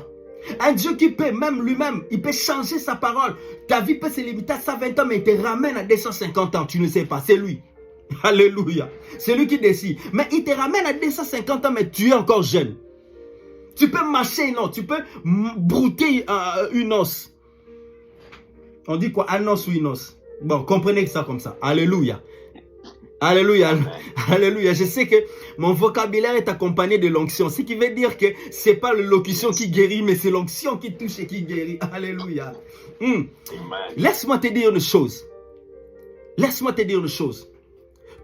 Un Dieu qui peut même lui-même, il peut changer sa parole. Ta vie peut se limiter à 120 ans, mais il te ramène à 250 ans. Tu ne sais pas, c'est lui. Alléluia. C'est lui qui décide. Mais il te ramène à 250 ans, mais tu es encore jeune. Tu peux mâcher une os, tu peux brouter une os. On dit quoi? Un os ou une os? Bon, comprenez ça comme ça. Alléluia. Alléluia, alléluia. Je sais que mon vocabulaire est accompagné de l'onction. Ce qui veut dire que ce n'est pas l'élocution qui guérit, mais c'est l'onction qui touche et qui guérit. Alléluia. Laisse-moi te dire une chose. Laisse-moi te dire une chose.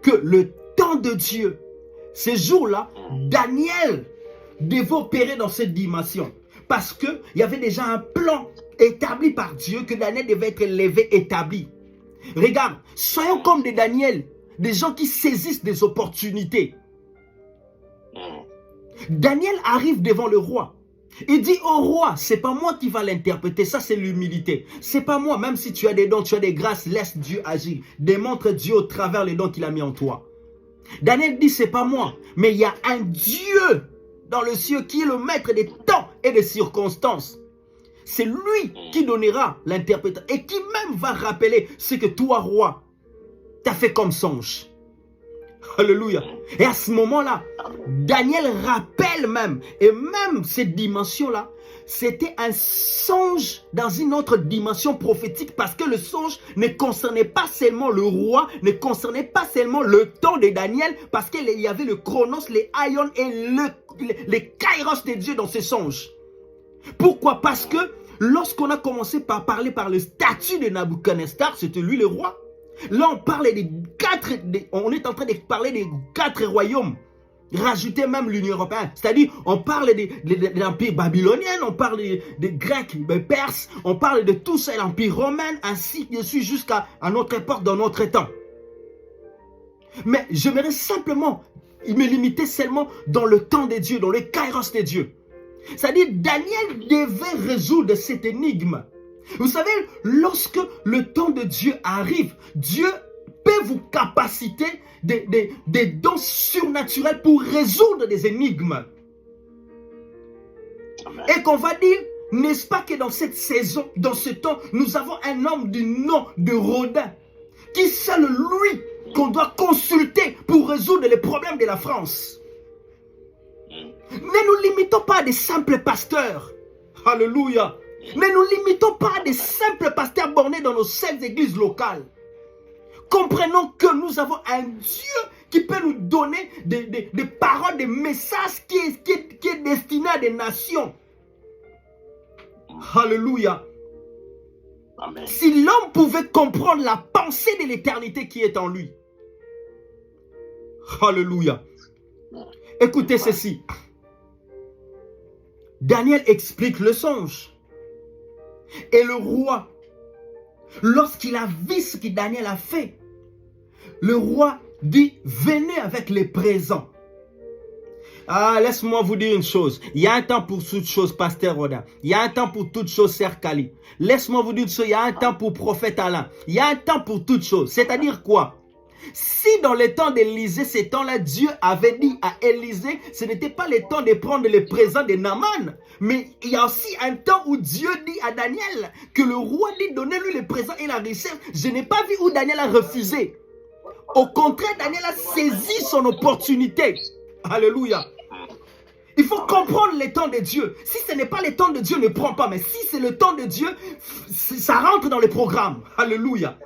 Que le temps de Dieu, ces jours-là, Daniel devait opérer dans cette dimension. Parce qu'il y avait déjà un plan établi par Dieu que Daniel devait être élevé, établi. Regarde, soyons comme des Daniel. Des gens qui saisissent des opportunités. Daniel arrive devant le roi. Il dit au roi, c'est pas moi qui va l'interpréter. Ça, c'est l'humilité. C'est pas moi. Même si tu as des dons, tu as des grâces, laisse Dieu agir. Démontre Dieu au travers les dons qu'il a mis en toi. Daniel dit, c'est pas moi. Mais il y a un Dieu dans le ciel qui est le maître des temps et des circonstances. C'est lui qui donnera l'interprétation. Et qui même va rappeler ce que toi, roi, t'as fait comme songe. Alléluia. Et à ce moment-là, Daniel rappelle même, et même cette dimension-là, c'était un songe dans une autre dimension prophétique, parce que le songe ne concernait pas seulement le roi, ne concernait pas seulement le temps de Daniel, parce qu'il y avait le chronos, les aions et les kairos de Dieu dans ce songe. Pourquoi? Parce que lorsqu'on a commencé par parler par le statut de Nabuchodonosor, c'était lui le roi. Là, on parle on est en train de parler des 4 royaumes. Rajouter même l'Union européenne. C'est-à-dire, on parle de l'Empire babylonien, on parle des Grecs, des Perses, on parle de tout ça, l'Empire romain, ainsi de suite, jusqu'à notre époque, dans notre temps. Mais j'aimerais simplement me limiter seulement dans le temps de Dieu, dans le kairos de Dieu. C'est-à-dire, Daniel devait résoudre cette énigme. Vous savez, lorsque le temps de Dieu arrive, Dieu peut vous capaciter des dons surnaturels pour résoudre des énigmes. Amen. Et qu'on va dire, n'est-ce pas que dans cette saison, dans ce temps, nous avons un homme du nom de Rodin, qui seul lui qu'on doit consulter pour résoudre les problèmes de la France. Ne nous limitons pas à des simples pasteurs. Alléluia. Ne nous limitons pas à des simples pasteurs bornés dans nos seules églises locales. Comprenons que nous avons un Dieu qui peut nous donner des paroles, des messages qui est destiné à des nations. Alléluia. Amen. Si l'homme pouvait comprendre la pensée de l'éternité qui est en lui. Alléluia. Écoutez ceci. Daniel explique le songe. Et le roi, lorsqu'il a vu ce que Daniel a fait, le roi dit, venez avec les présents. Ah, laisse-moi vous dire une chose. Il y a un temps pour toutes choses, pasteur Rodin. Il y a un temps pour toutes choses, Sœur Kali. Laisse-moi vous dire une chose. Il y a un temps pour prophète Alain. Il y a un temps pour toutes choses. C'est-à-dire quoi? Si dans le temps d'Élisée, ces temps-là, Dieu avait dit à Élisée, ce n'était pas le temps de prendre les présents de Naaman. Mais il y a aussi un temps où Dieu dit à Daniel que le roi dit, donnez-lui les présents et la richesse. Je n'ai pas vu où Daniel a refusé. Au contraire, Daniel a saisi son opportunité. Alléluia. Il faut comprendre les temps de Dieu. Si ce n'est pas le temps de Dieu, ne prends pas. Mais si c'est le temps de Dieu, ça rentre dans le programme. Alléluia.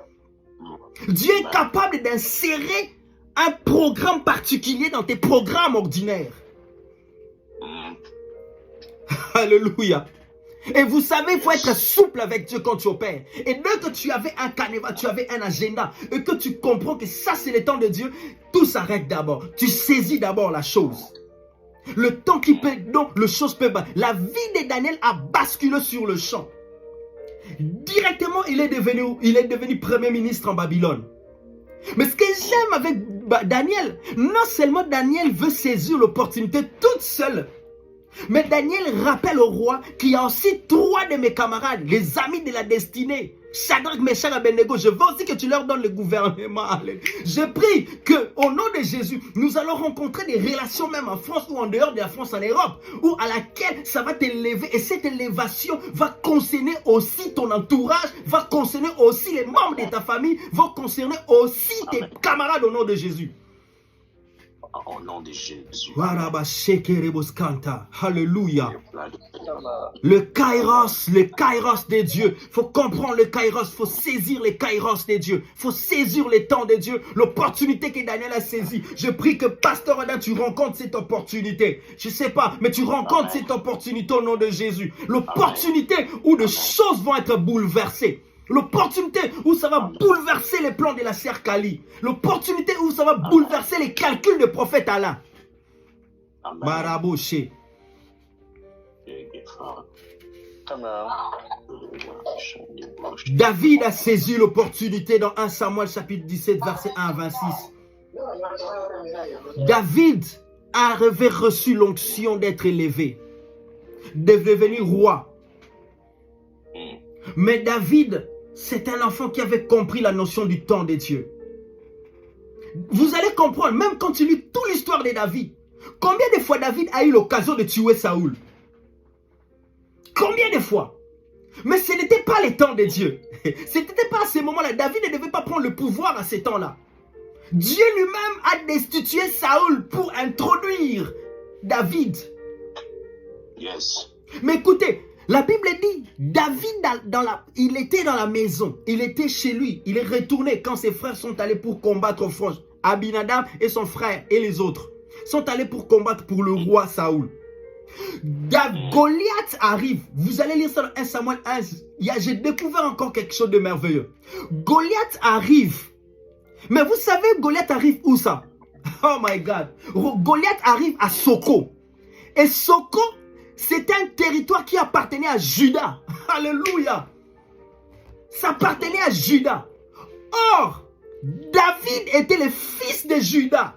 Dieu est capable d'insérer un programme particulier dans tes programmes ordinaires. Alléluia. Et vous savez, il faut être souple avec Dieu quand tu opères. Et dès que tu avais un canevas, tu avais un agenda, et que tu comprends que ça c'est le temps de Dieu, tout s'arrête d'abord. Tu saisis d'abord la chose. Le temps qui peut, donc le chose peut. La vie de Daniel a basculé sur le champ. Directement, il est devenu premier ministre en Babylone. Mais ce que j'aime avec Daniel, non seulement Daniel veut saisir l'opportunité toute seule, mais Daniel rappelle au roi qu'il y a aussi 3 de mes camarades, les amis de la destinée. Shadrach, Meshach, Abednego, je veux aussi que tu leur donnes le gouvernement. Je prie qu'au nom de Jésus, nous allons rencontrer des relations même en France ou en dehors de la France, en Europe, où à laquelle ça va t'élever. Et cette élévation va concerner aussi ton entourage, va concerner aussi les membres de ta famille, va concerner aussi tes camarades au nom de Jésus. Au nom de Jésus. Alléluia. Le kairos de Dieu. Il faut comprendre le kairos. Il faut saisir les kairos de Dieu. Il faut saisir les temps de Dieu. L'opportunité que Daniel a saisie. Je prie que Pasteur Adam, tu rencontres cette opportunité. Je ne sais pas, mais tu rencontres cette opportunité au nom de Jésus. L'opportunité où de choses vont être bouleversées. L'opportunité où ça va bouleverser les plans de la Serkali. L'opportunité où ça va bouleverser les calculs de prophète Allah. Marabouché. David a saisi l'opportunité dans 1 Samuel chapitre 17 verset 1 à 26. David avait reçu l'onction d'être élevé, de devenir roi. Mais David, c'est un enfant qui avait compris la notion du temps de Dieu. Vous allez comprendre, même quand tu lis toute l'histoire de David, combien de fois David a eu l'occasion de tuer Saoul? Combien de fois? Mais ce n'était pas le temps de Dieu. Ce n'était pas à ce moment-là. David ne devait pas prendre le pouvoir à ce temps-là. Dieu lui-même a destitué Saoul pour introduire David. Yes. Mais écoutez, la Bible dit, David, il était dans la maison, il était chez lui, il est retourné quand ses frères sont allés pour combattre au front. Abinadab et son frère et les autres sont allés pour combattre pour le roi Saoul. Goliath arrive, vous allez lire ça dans 1 Samuel 1, j'ai découvert encore quelque chose de merveilleux. Goliath arrive, mais vous savez Goliath arrive où ça? Oh my God, Goliath arrive à Soko, et Soko, c'est un territoire qui appartenait à Juda. Alléluia. Ça appartenait à Juda. Or, David était le fils de Juda.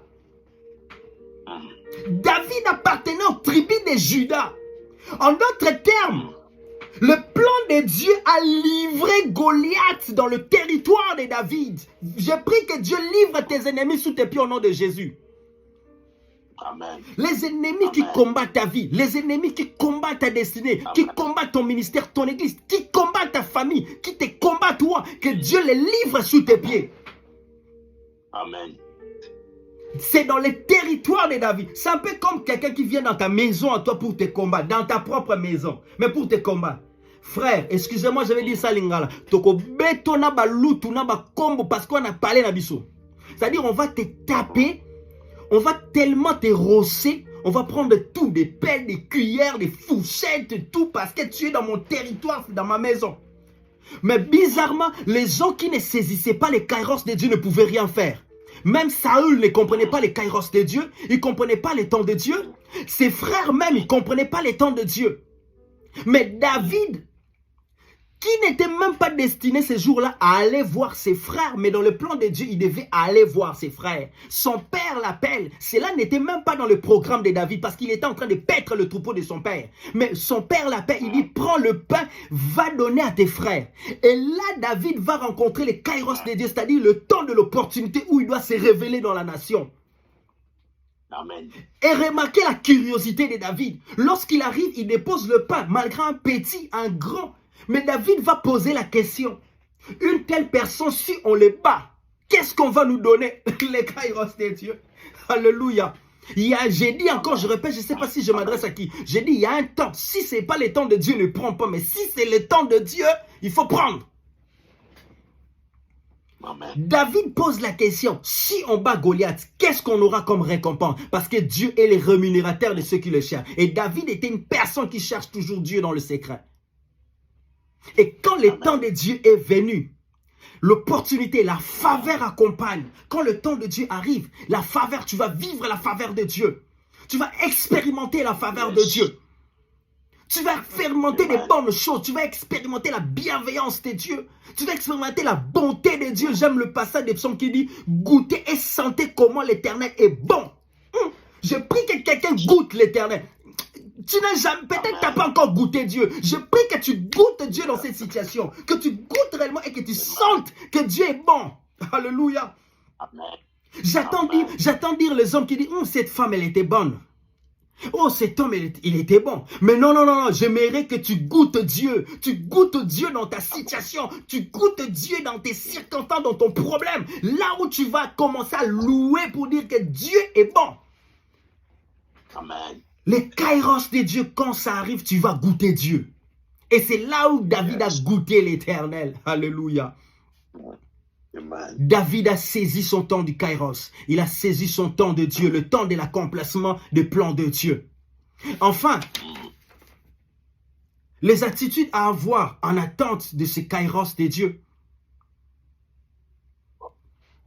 David appartenait aux tribus de Juda. En d'autres termes, le plan de Dieu a livré Goliath dans le territoire de David. Je prie que Dieu livre tes ennemis sous tes pieds au nom de Jésus. Amen. Les ennemis qui combattent ta vie, les ennemis qui combattent ta destinée, qui combattent ton ministère, ton église, qui combattent ta famille, qui te combattent toi, que Dieu les livre sous tes pieds. Amen. C'est dans les territoires de David. C'est un peu comme quelqu'un qui vient dans ta maison à toi pour te combattre, dans ta propre maison, mais pour te combattre. Frère, excusez-moi, je vais dire ça lingala. Toko beto na ba lutu na ba kombo parce qu'on a parlé na biso. C'est-à-dire on va te taper. On va tellement te rosser, on va prendre tout, des pelles, des cuillères, des fourchettes, tout, parce que tu es dans mon territoire, dans ma maison. Mais bizarrement, les gens qui ne saisissaient pas les kairos de Dieu ne pouvaient rien faire. Même Saül ne comprenait pas les kairos de Dieu, il ne comprenait pas les temps de Dieu. Ses frères même, ils ne comprenaient pas les temps de Dieu. Mais David, qui n'était même pas destiné ces jours-là à aller voir ses frères, mais dans le plan de Dieu, il devait aller voir ses frères. Son père l'appelle. Cela n'était même pas dans le programme de David, parce qu'il était en train de paître le troupeau de son père. Mais son père l'appelle, il dit, prends le pain, va donner à tes frères. Et là, David va rencontrer les kairos de Dieu, c'est-à-dire le temps de l'opportunité où il doit se révéler dans la nation. Amen. Et remarquez la curiosité de David. Lorsqu'il arrive, il dépose le pain, malgré un petit, un grand. Mais David va poser la question. Une telle personne, si on les bat, qu'est-ce qu'on va nous donner? Les kairos de Dieu. Alléluia. J'ai dit encore, je répète, je ne sais pas si je m'adresse à qui. J'ai dit, il y a un temps. Si ce n'est pas le temps de Dieu, ne prends pas. Mais si c'est le temps de Dieu, il faut prendre. Amen. David pose la question, si on bat Goliath, qu'est-ce qu'on aura comme récompense? Parce que Dieu est le rémunérateur de ceux qui le cherchent. Et David était une personne qui cherche toujours Dieu dans le secret. Et quand le temps de Dieu est venu, l'opportunité, la faveur accompagne. Quand le temps de Dieu arrive, la faveur, tu vas vivre la faveur de Dieu. Tu vas expérimenter la faveur de Dieu. Tu vas expérimenter des bonnes choses. Tu vas expérimenter la bienveillance de Dieu. Tu vas expérimenter la bonté de Dieu. J'aime le passage des psaumes qui dit, goûtez et sentez comment l'Éternel est bon. Je prie que quelqu'un goûte l'Éternel. Tu n'as jamais, peut-être que tu n'as pas encore goûté Dieu. Je prie que tu goûtes Dieu dans cette situation. Que tu goûtes réellement et que tu sentes que Dieu est bon. Alléluia. J'attends dire les hommes qui disent, cette femme, elle était bonne. Oh, cet homme, il était bon. Mais non, non, non, non. J'aimerais que tu goûtes Dieu. Tu goûtes Dieu dans ta situation. Tu goûtes Dieu dans tes circonstances, dans ton problème. Là où tu vas commencer à louer pour dire que Dieu est bon. Amen. Les kairos de Dieu, quand ça arrive, tu vas goûter Dieu. Et c'est là où David a goûté l'Éternel. Alléluia. Amen. David a saisi son temps du kairos. Il a saisi son temps de Dieu, le temps de l'accomplissement des plans de Dieu. Enfin, les attitudes à avoir en attente de ces kairos de Dieu.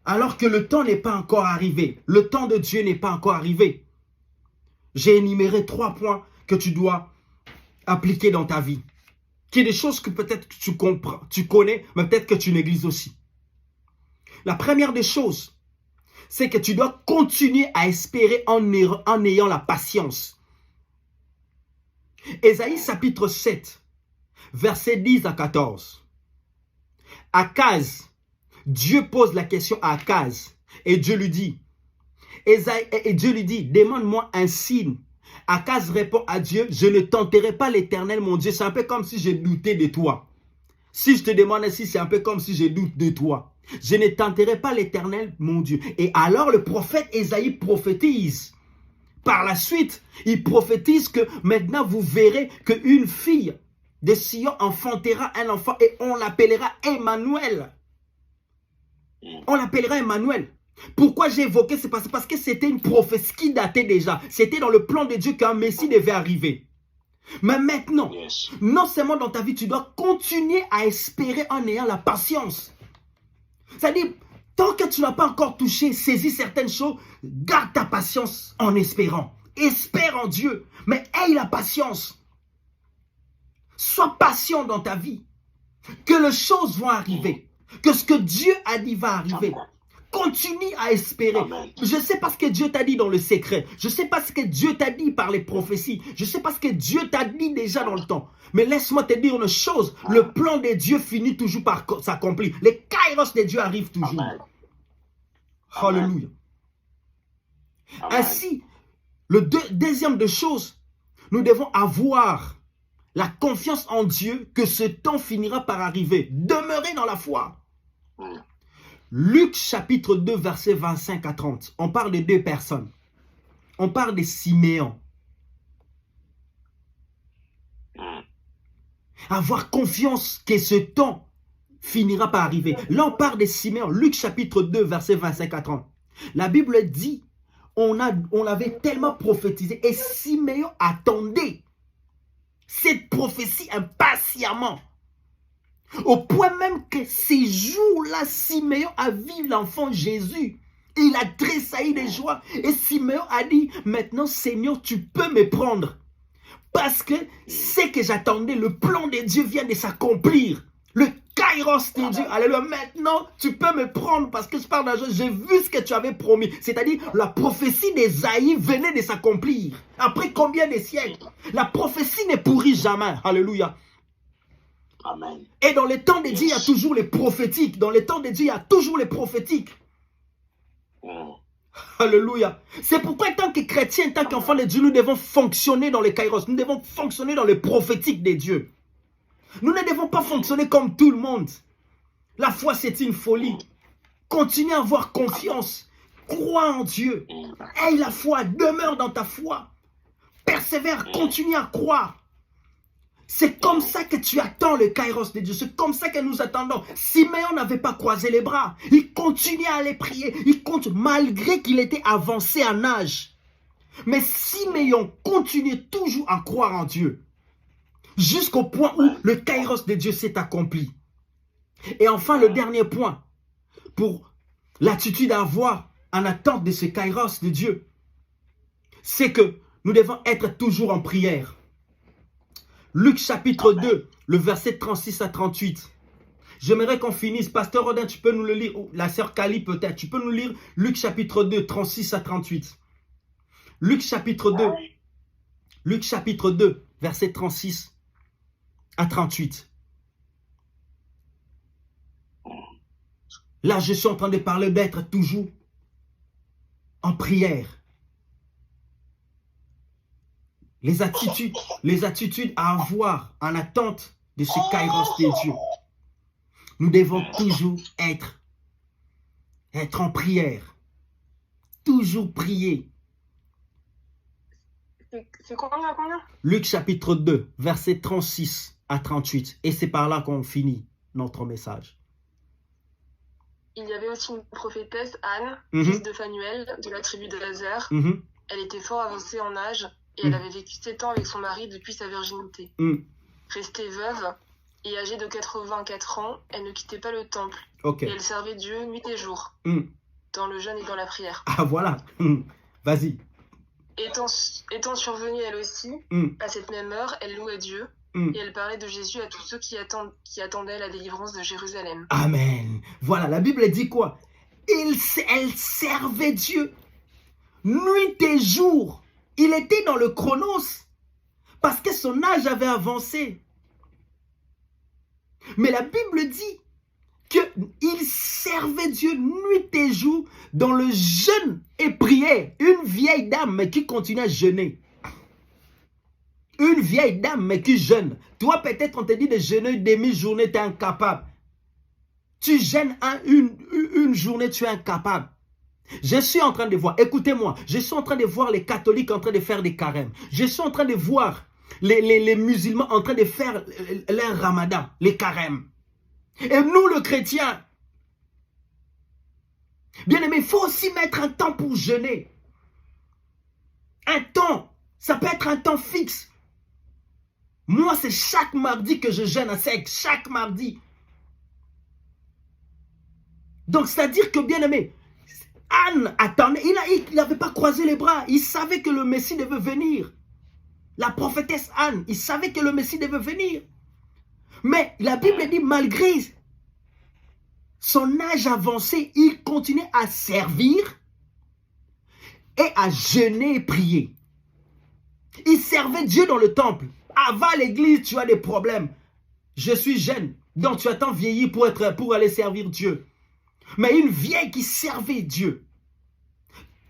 Alors que le temps n'est pas encore arrivé. Le temps de Dieu n'est pas encore arrivé. J'ai énuméré 3 points que tu dois appliquer dans ta vie. Qui est des choses que peut-être tu comprends, tu connais, mais peut-être que tu négliges aussi. La première des choses, c'est que tu dois continuer à espérer en ayant la patience. Ésaïe chapitre 7, versets 10 à 14. Akaz, Dieu pose la question à Akaz et Dieu lui dit, demande-moi un signe. Akaz répond à Dieu, je ne tenterai pas l'Éternel mon Dieu. C'est un peu comme si j'ai douté de toi. Si je te demande ainsi, c'est un peu comme si je doute de toi. Je ne tenterai pas l'Éternel mon Dieu. Et alors le prophète Ésaïe prophétise. Par la suite, il prophétise que maintenant vous verrez qu'une fille de Sion enfantera un enfant et on l'appellera Emmanuel. On l'appellera Emmanuel. Pourquoi j'ai évoqué? C'est parce que c'était une prophétie qui datait déjà. C'était dans le plan de Dieu qu'un Messie devait arriver. Mais maintenant, non seulement dans ta vie, tu dois continuer à espérer en ayant la patience. C'est-à-dire, tant que tu n'as pas encore touché, saisi certaines choses, garde ta patience en espérant. Espère en Dieu, mais aie la patience. Sois patient dans ta vie. Que les choses vont arriver. Que ce que Dieu a dit va arriver. Continue à espérer. Amen. Je sais pas ce que Dieu t'a dit dans le secret. Je sais pas ce que Dieu t'a dit par les prophéties. Je sais pas ce que Dieu t'a dit déjà dans le temps. Mais laisse-moi te dire une chose. Le plan de Dieu finit toujours par s'accomplir. Les kairos de Dieu arrivent toujours. Amen. Alléluia. Ainsi, le deuxième des choses, nous devons avoir la confiance en Dieu que ce temps finira par arriver. Demeurer dans la foi. Luc chapitre 2 verset 25 à 30. On parle de 2 personnes. On parle de Siméon. Avoir confiance que ce temps finira par arriver. Là on parle de Siméon. Luc chapitre 2 verset 25 à 30. La Bible dit, on avait tellement prophétisé et Siméon attendait cette prophétie impatiemment. Au point même que ces jours-là, Siméon a vu l'enfant Jésus. Il a tressailli de joie. Et Siméon a dit, maintenant Seigneur, tu peux me prendre. Parce que ce que j'attendais, le plan de Dieu vient de s'accomplir. Le Kairos de Dieu. Alléluia. Maintenant, tu peux me prendre parce que je parle d'argent. J'ai vu ce que tu avais promis. C'est-à-dire, la prophétie d'Ésaïe venait de s'accomplir. Après combien de siècles? La prophétie ne pourrit jamais. Alléluia. Amen. Et dans les temps de Dieu, il y a toujours les prophétiques. Dans les temps de Dieu, il y a toujours les prophétiques. Alléluia. C'est pourquoi, en tant que chrétiens, en tant qu'enfants de Dieu, nous devons fonctionner dans les Kairos. Nous devons fonctionner dans les prophétiques de Dieu. Nous ne devons pas fonctionner comme tout le monde. La foi, c'est une folie. Continue à avoir confiance. Crois en Dieu. Aie la foi. Demeure dans ta foi. Persévère. Continue à croire. C'est comme ça que tu attends le Kairos de Dieu. C'est comme ça que nous attendons. Siméon n'avait pas croisé les bras. Il continuait à aller prier. Il continue, malgré qu'il était avancé en âge. Mais Siméon continuait toujours à croire en Dieu. Jusqu'au point où le Kairos de Dieu s'est accompli. Et enfin, le dernier point, pour l'attitude à avoir en attente de ce Kairos de Dieu, c'est que nous devons être toujours en prière. Luc chapitre 2, le verset 36 à 38. J'aimerais qu'on finisse. Pasteur Rodin, tu peux nous le lire. La sœur Kali peut-être. Tu peux nous lire Luc chapitre 2, 36 à 38. Luc chapitre 2. Luc chapitre 2, verset 36 à 38. Là, je suis en train de parler d'être toujours en prière. Les attitudes à avoir en attente de ce Kairos de Dieu. Nous devons toujours être en prière. Toujours prier. C'est combien? Luc chapitre 2, verset 36 à 38. Et c'est par là qu'on finit notre message. Il y avait aussi une prophétesse, Anne, fils de Phanuel, de la tribu de Lazare. Elle était fort avancée en âge et elle avait vécu 7 ans avec son mari depuis sa virginité. Restée veuve et âgée de 84 ans, elle ne quittait pas le temple. Et elle servait Dieu nuit et jour, dans le jeûne et dans la prière. Ah voilà, vas-y. Étant survenue elle aussi, à cette même heure, elle louait Dieu. Et elle parlait de Jésus à tous ceux qui attendaient la délivrance de Jérusalem. Amen. Voilà, la Bible dit quoi? Elle servait Dieu nuit et jour. Il était dans le chronos parce que son âge avait avancé. Mais la Bible dit qu'il servait Dieu nuit et jour dans le jeûne et prière. Une vieille dame mais qui continuait à jeûner. Une vieille dame mais qui jeûne. Toi peut-être on te dit de jeûner une demi-journée, tu es incapable. Tu jeûnes une journée, tu es incapable. Je suis en train de voir, écoutez-moi, je suis en train de voir les catholiques en train de faire des carêmes. Je suis en train de voir les musulmans en train de faire leur ramadan, les carêmes. Et nous, le chrétien, bien aimé, il faut aussi mettre un temps pour jeûner. Un temps, ça peut être un temps fixe. Moi, c'est chaque mardi que je jeûne à sec, chaque mardi. Donc, c'est-à-dire que, bien aimé, Anne attendait, il n'avait pas croisé les bras. Il savait que le Messie devait venir. La prophétesse Anne, il savait que le Messie devait venir. Mais la Bible dit, malgré son âge avancé, il continuait à servir et à jeûner et prier. Il servait Dieu dans le temple. Avant l'église, tu as des problèmes. Je suis jeune, donc tu attends vieillir pour aller servir Dieu. Mais une vieille qui servait Dieu,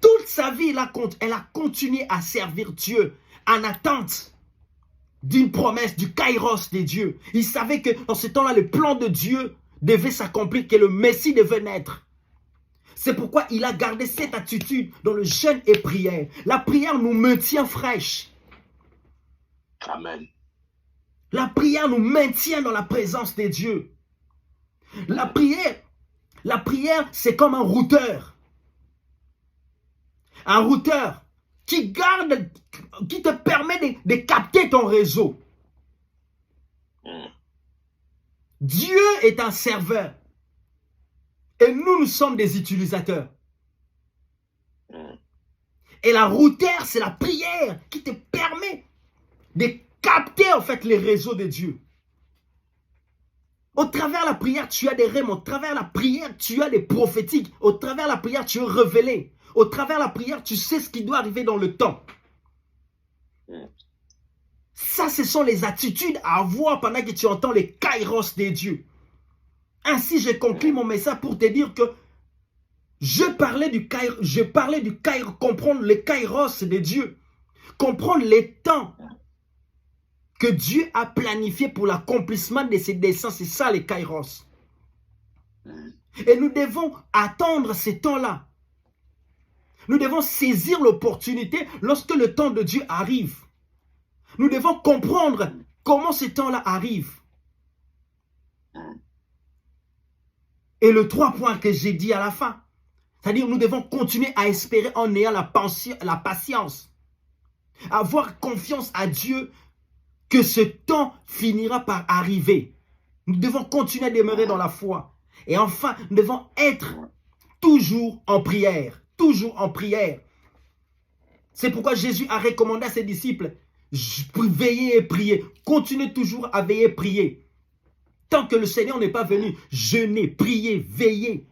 toute sa vie, elle a continué à servir Dieu en attente d'une promesse, du Kairos de Dieu. Il savait que dans ce temps-là, le plan de Dieu devait s'accomplir, que le Messie devait naître. C'est pourquoi il a gardé cette attitude dans le jeûne et prière. La prière nous maintient fraîches. Amen. La prière nous maintient dans la présence de Dieu. La prière, c'est comme un routeur. Un routeur qui te permet de capter ton réseau. Dieu est un serveur. Et nous sommes des utilisateurs. Et la routeur, c'est la prière qui te permet de capter en fait les réseaux de Dieu. Au travers de la prière, tu as des rêves. Au travers de la prière, tu as des prophétiques. Au travers de la prière, tu es révélé. Au travers de la prière, tu sais ce qui doit arriver dans le temps. Ça, ce sont les attitudes à avoir pendant que tu entends les kairos des dieux. Ainsi, je conclue mon message pour te dire que je parlais du kairos, comprendre les kairos des dieux. Comprendre les temps que Dieu a planifié pour l'accomplissement de ses desseins. C'est ça les kairos. Et nous devons attendre ces temps-là. Nous devons saisir l'opportunité lorsque le temps de Dieu arrive. Nous devons comprendre comment ce temps-là arrive. Et le 3 points que j'ai dit à la fin, c'est-à-dire nous devons continuer à espérer en ayant la patience. Avoir confiance à Dieu que ce temps finira par arriver. Nous devons continuer à demeurer dans la foi. Et enfin, nous devons être toujours en prière. Toujours en prière. C'est pourquoi Jésus a recommandé à ses disciples, veillez et priez. Continuez toujours à veiller et prier. Tant que le Seigneur n'est pas venu, jeûnez, priez, veillez.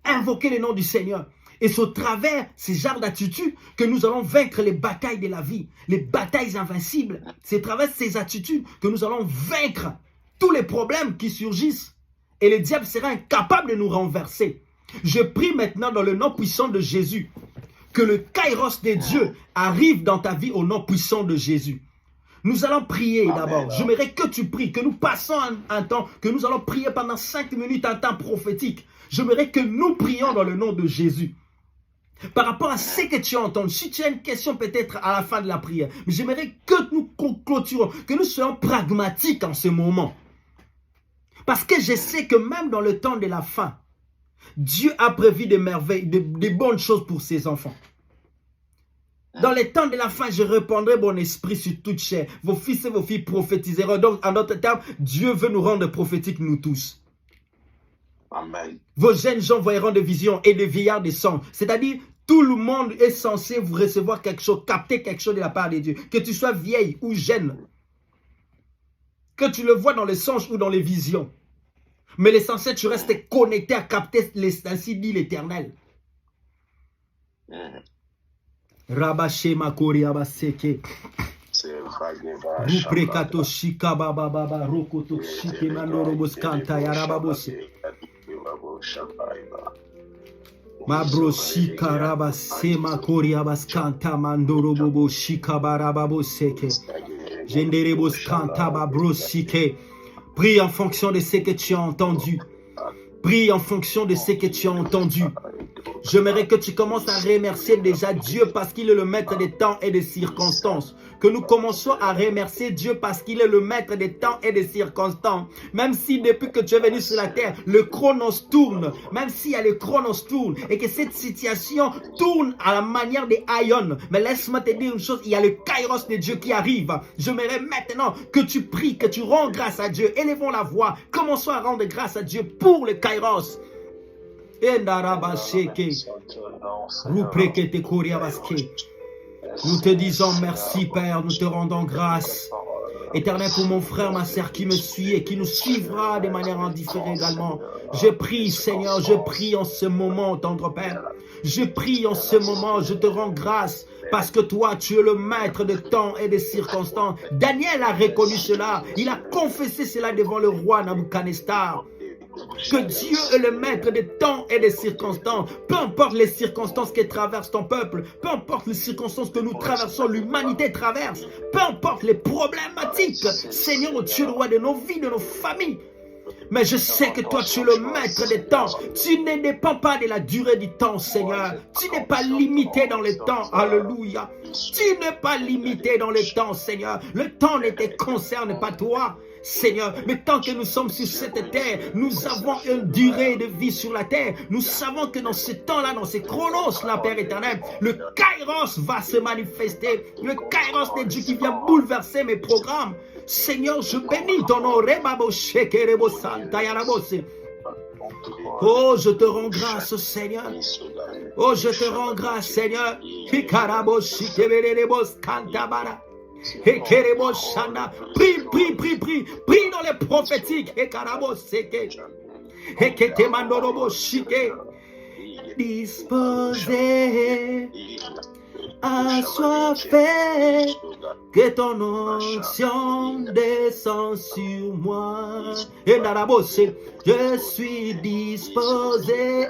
Invoquez le nom du Seigneur. Et c'est au travers ces genres d'attitudes que nous allons vaincre les batailles de la vie, les batailles invincibles. C'est à travers ces attitudes que nous allons vaincre tous les problèmes qui surgissent. Et le diable sera incapable de nous renverser. Je prie maintenant dans le nom puissant de Jésus que le kairos des dieux arrive dans ta vie au nom puissant de Jésus. Nous allons prier d'abord. J'aimerais que tu pries, que nous passons un temps, que nous allons prier pendant 5 minutes, un temps prophétique. J'aimerais que nous prions dans le nom de Jésus. Par rapport à ce que tu as entendu, si tu as une question peut-être à la fin de la prière, mais j'aimerais que nous clôturons, que nous soyons pragmatiques en ce moment. Parce que je sais que même dans le temps de la fin, Dieu a prévu des merveilles, des bonnes choses pour ses enfants. Dans les temps de la fin, je répandrai mon esprit sur toute chair. Vos fils et vos filles prophétiseront. Donc, en d'autres termes, Dieu veut nous rendre prophétiques, nous tous. Amen. Vos jeunes gens voyeront des visions et des vieillards des songes. C'est-à-dire, tout le monde est censé vous recevoir quelque chose, capter quelque chose de la part de Dieu. Que tu sois vieille ou jeune. Que tu le vois dans les songes ou dans les visions. Mais l'essentiel, tu restes connecté à capter ainsi dit l'Éternel. Rabaché makori abaseke. Ruprekato shika baba baba rokoto shike mandoro boskanta yarababose. Mabro shika rabase makori abaskanta mandoro bobo shika barababoseke. Gendere boskanta babro shike. Prie en fonction de ce que tu as entendu. Prie en fonction de ce que tu as entendu. J'aimerais que tu commences à remercier déjà Dieu parce qu'il est le maître des temps et des circonstances. Que nous commençons à remercier Dieu parce qu'il est le maître des temps et des circonstances. Même si depuis que tu es venu sur la terre, le chronos tourne. Même si le chronos tourne et que cette situation tourne à la manière des aïons. Mais laisse-moi te dire une chose, il y a le kairos de Dieu qui arrive. J'aimerais maintenant que tu pries, que tu rends grâce à Dieu. Élevons la voix. Commençons à rendre grâce à Dieu pour le kairos. Nous te disons merci Père, nous te rendons grâce. Éternel, pour mon frère, ma sœur qui me suit et qui nous suivra de manière indifférente également. Je prie Seigneur, je prie en ce moment, tendre Père. Je prie en ce moment, je te rends grâce. Parce que toi, tu es le maître de temps et de circonstances. Daniel a reconnu cela. Il a confessé cela devant le roi Nabuchodonosor. Que Dieu est le maître des temps et des circonstances. Peu importe les circonstances que traverse ton peuple, peu importe les circonstances que nous traversons, l'humanité traverse, peu importe les problématiques, Seigneur, tu es le roi de nos vies, de nos familles. Mais je sais que toi, tu es le maître des temps. Tu ne dépends pas de la durée du temps, Seigneur. Tu n'es pas limité dans le temps. Alléluia. Tu n'es pas limité dans le temps, Seigneur. Le temps ne te concerne pas, toi. Seigneur, mais tant que nous sommes sur cette terre, nous avons une durée de vie sur la terre. Nous savons que dans ce temps-là, dans ces chronos-là, Père éternel, le kairos va se manifester. Le kairos de Dieu qui vient bouleverser mes programmes. Seigneur, je bénis ton nom. Oh, je te rends grâce, Seigneur. Oh, je te rends grâce, Seigneur. Prie, prie, prie, prie. Prie dans les prophétiques. Disposé, assoiffé, que ton onction descend sur moi. Et Narabose, je suis disposé,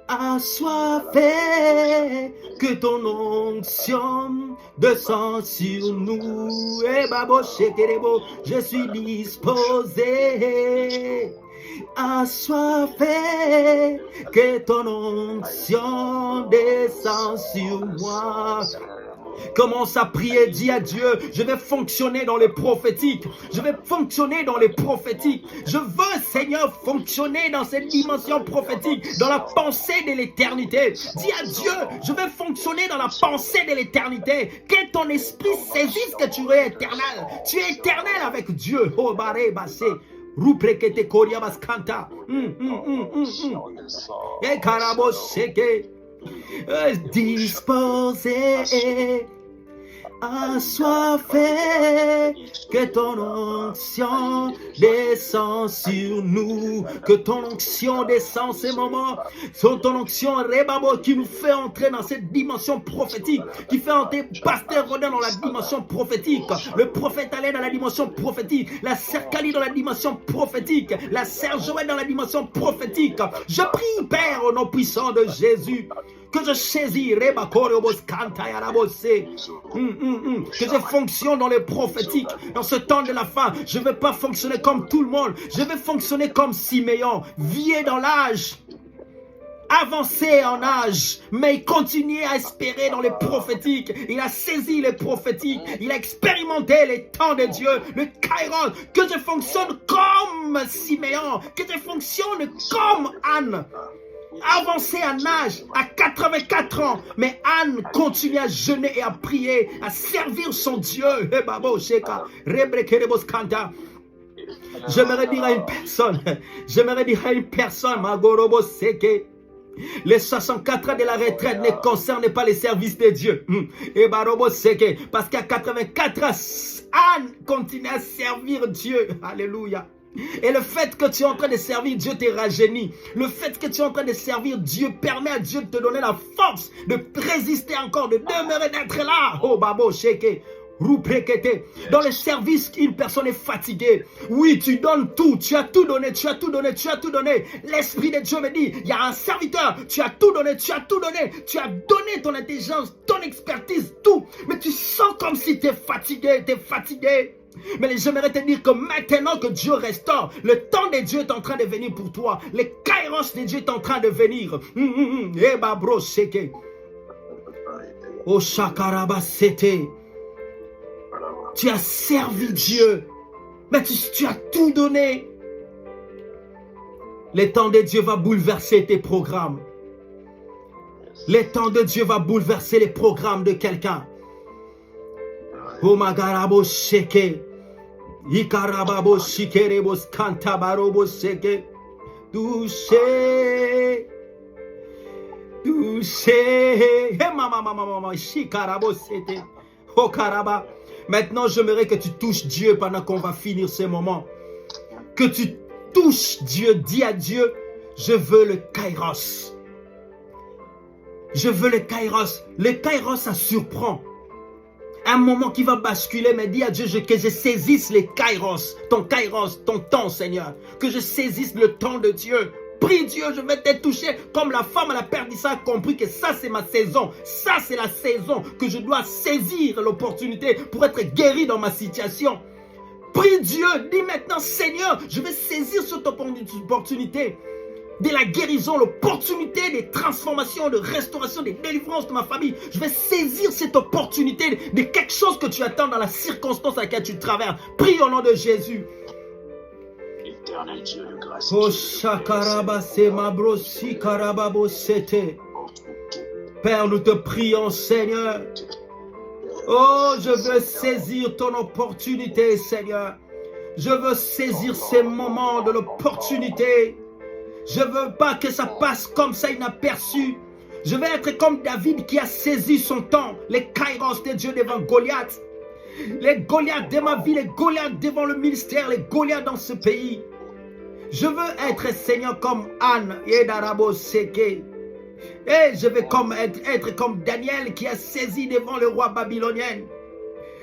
assoiffé, que ton onction descend sur nous. Et Baboshe Kerebo, je suis disposé, assoiffé, que ton onction descend sur moi. Commence à prier, dis à Dieu, je vais fonctionner dans les prophétiques. Je vais fonctionner dans les prophétiques. Je veux, Seigneur, fonctionner dans cette dimension prophétique, dans la pensée de l'éternité. Dis à Dieu, je vais fonctionner dans la pensée de l'éternité. Que ton esprit saisisse que tu es éternel. Tu es éternel avec Dieu. Oh, baré, bassé. Ruprekete Koriabas Kanta. Et Karaboseke. Disposé, assoiffé, que ton onction descend sur nous, que ton onction descend ces moments, ton onction Rebabo qui nous fait entrer dans cette dimension prophétique, qui fait entrer Pasteur Rodin dans la dimension prophétique, le prophète allait dans la dimension prophétique, la sœur Kali dans la dimension prophétique, la sœur Joël dans la dimension prophétique. Je prie, Père, au nom puissant de Jésus, que je saisis, que je fonctionne dans les prophétiques. Dans ce temps de la fin, je ne vais pas fonctionner comme tout le monde. Je vais fonctionner comme Siméon, vieux dans l'âge, avancé en âge, mais il continuait à espérer dans les prophétiques. Il a saisi les prophétiques. Il a expérimenté les temps de Dieu, le Kairos. Que je fonctionne comme Siméon, que je fonctionne comme Anne. Avancé en âge, à 84 ans, mais Anne continue à jeûner et à prier, à servir son Dieu. J'aimerais dire à une personne, Magorobo Seke, les 64 ans de la retraite ne concernent pas les services de Dieu. Et Barobo Seke, parce qu'à 84 ans, Anne continue à servir Dieu. Alléluia. Et le fait que tu es en train de servir Dieu te rajeunit. Le fait que tu es en train de servir Dieu permet à Dieu de te donner la force de résister encore, de demeurer, d'être là. Oh, babo, sheke. Dans le service, une personne est fatiguée. Oui, tu donnes tout. Tu as tout donné, tu as tout donné, tu as tout donné. L'Esprit de Dieu me dit, il y a un serviteur. Tu as tout donné, tu as tout donné. Tu as donné ton intelligence, ton expertise, tout. Mais tu sens comme si tu es fatigué, tu es fatigué. Mais j'aimerais te dire que maintenant que Dieu restaure, le temps de Dieu est en train de venir pour toi. Le kairos de Dieu est en train de venir. Oh shakaraba sete. Tu as servi Dieu. Mais tu as tout donné. Le temps de Dieu va bouleverser tes programmes. Le temps de Dieu va bouleverser les programmes de quelqu'un. Oh magarabo sheke. Ikarababo shikerebos kantabarobo sheke. Touché. Touché. Mama shikarabo sete. Oh karaba. Maintenant, j'aimerais que tu touches Dieu pendant qu'on va finir ce moment. Que tu touches Dieu. Dis à Dieu, je veux le kairos. Je veux le kairos. Le kairos, ça surprend. Un moment qui va basculer, mais dis à Dieu que je saisisse les kairos, ton temps, Seigneur. Que je saisisse le temps de Dieu. Prie Dieu, je vais te toucher comme la femme à la perdrix a compris que ça c'est ma saison. Ça c'est la saison que je dois saisir l'opportunité pour être guéri dans ma situation. Prie Dieu, dis maintenant Seigneur, je vais saisir cette opportunité de la guérison, l'opportunité des transformations, de restauration, des délivrances de ma famille. Je vais saisir cette opportunité de quelque chose que tu attends dans la circonstance à laquelle tu traverses. Prie au nom de Jésus. Éternel Dieu de grâce. Oh shakaraba se mabrosi karababo sete. Père, nous te prions, Seigneur. Oh, je veux saisir ton opportunité, Seigneur. Je veux saisir ces moments de l'opportunité. Je ne veux pas que ça passe comme ça inaperçu. Je vais être comme David qui a saisi son temps, les kairos de Dieu devant Goliath. Les Goliaths de ma vie, les Goliaths devant le ministère, les Goliaths dans ce pays. Je veux être, Seigneur, comme Anne, Yedarabo Seke. Et je vais être comme Daniel qui a saisi devant le roi babylonien.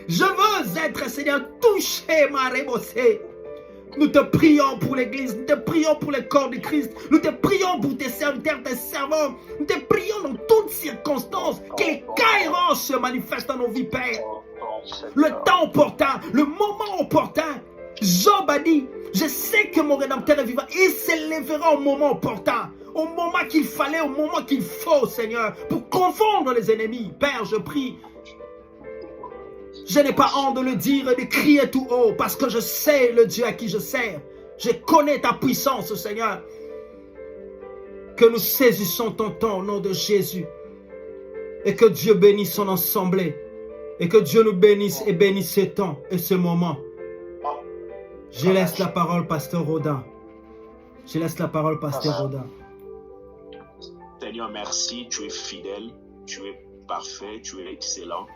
Je veux être, Seigneur, touché, ma rebosé. Nous te prions pour l'église, nous te prions pour le corps de Christ, nous te prions pour tes serviteurs, tes servants, nous te prions dans toutes circonstances, que les kairos se manifestent dans nos vies, Père. Le temps opportun, le moment opportun. Job a dit, je sais que mon Rédempteur est vivant, il s'élèvera au moment opportun, au moment qu'il fallait, au moment qu'il faut, Seigneur, pour confondre les ennemis. Père, je prie. Je n'ai pas honte de le dire et de crier tout haut parce que je sais le Dieu à qui je sers. Je connais ta puissance, Seigneur. Que nous saisissons ton temps au nom de Jésus. Et que Dieu bénisse son assemblée. Et que Dieu nous bénisse et bénisse ce temps et ce moment. Je laisse la parole, Pasteur Rodin. Je laisse la parole, Pasteur Rodin. Seigneur, merci. Tu es fidèle. Tu es parfait. Tu es excellent.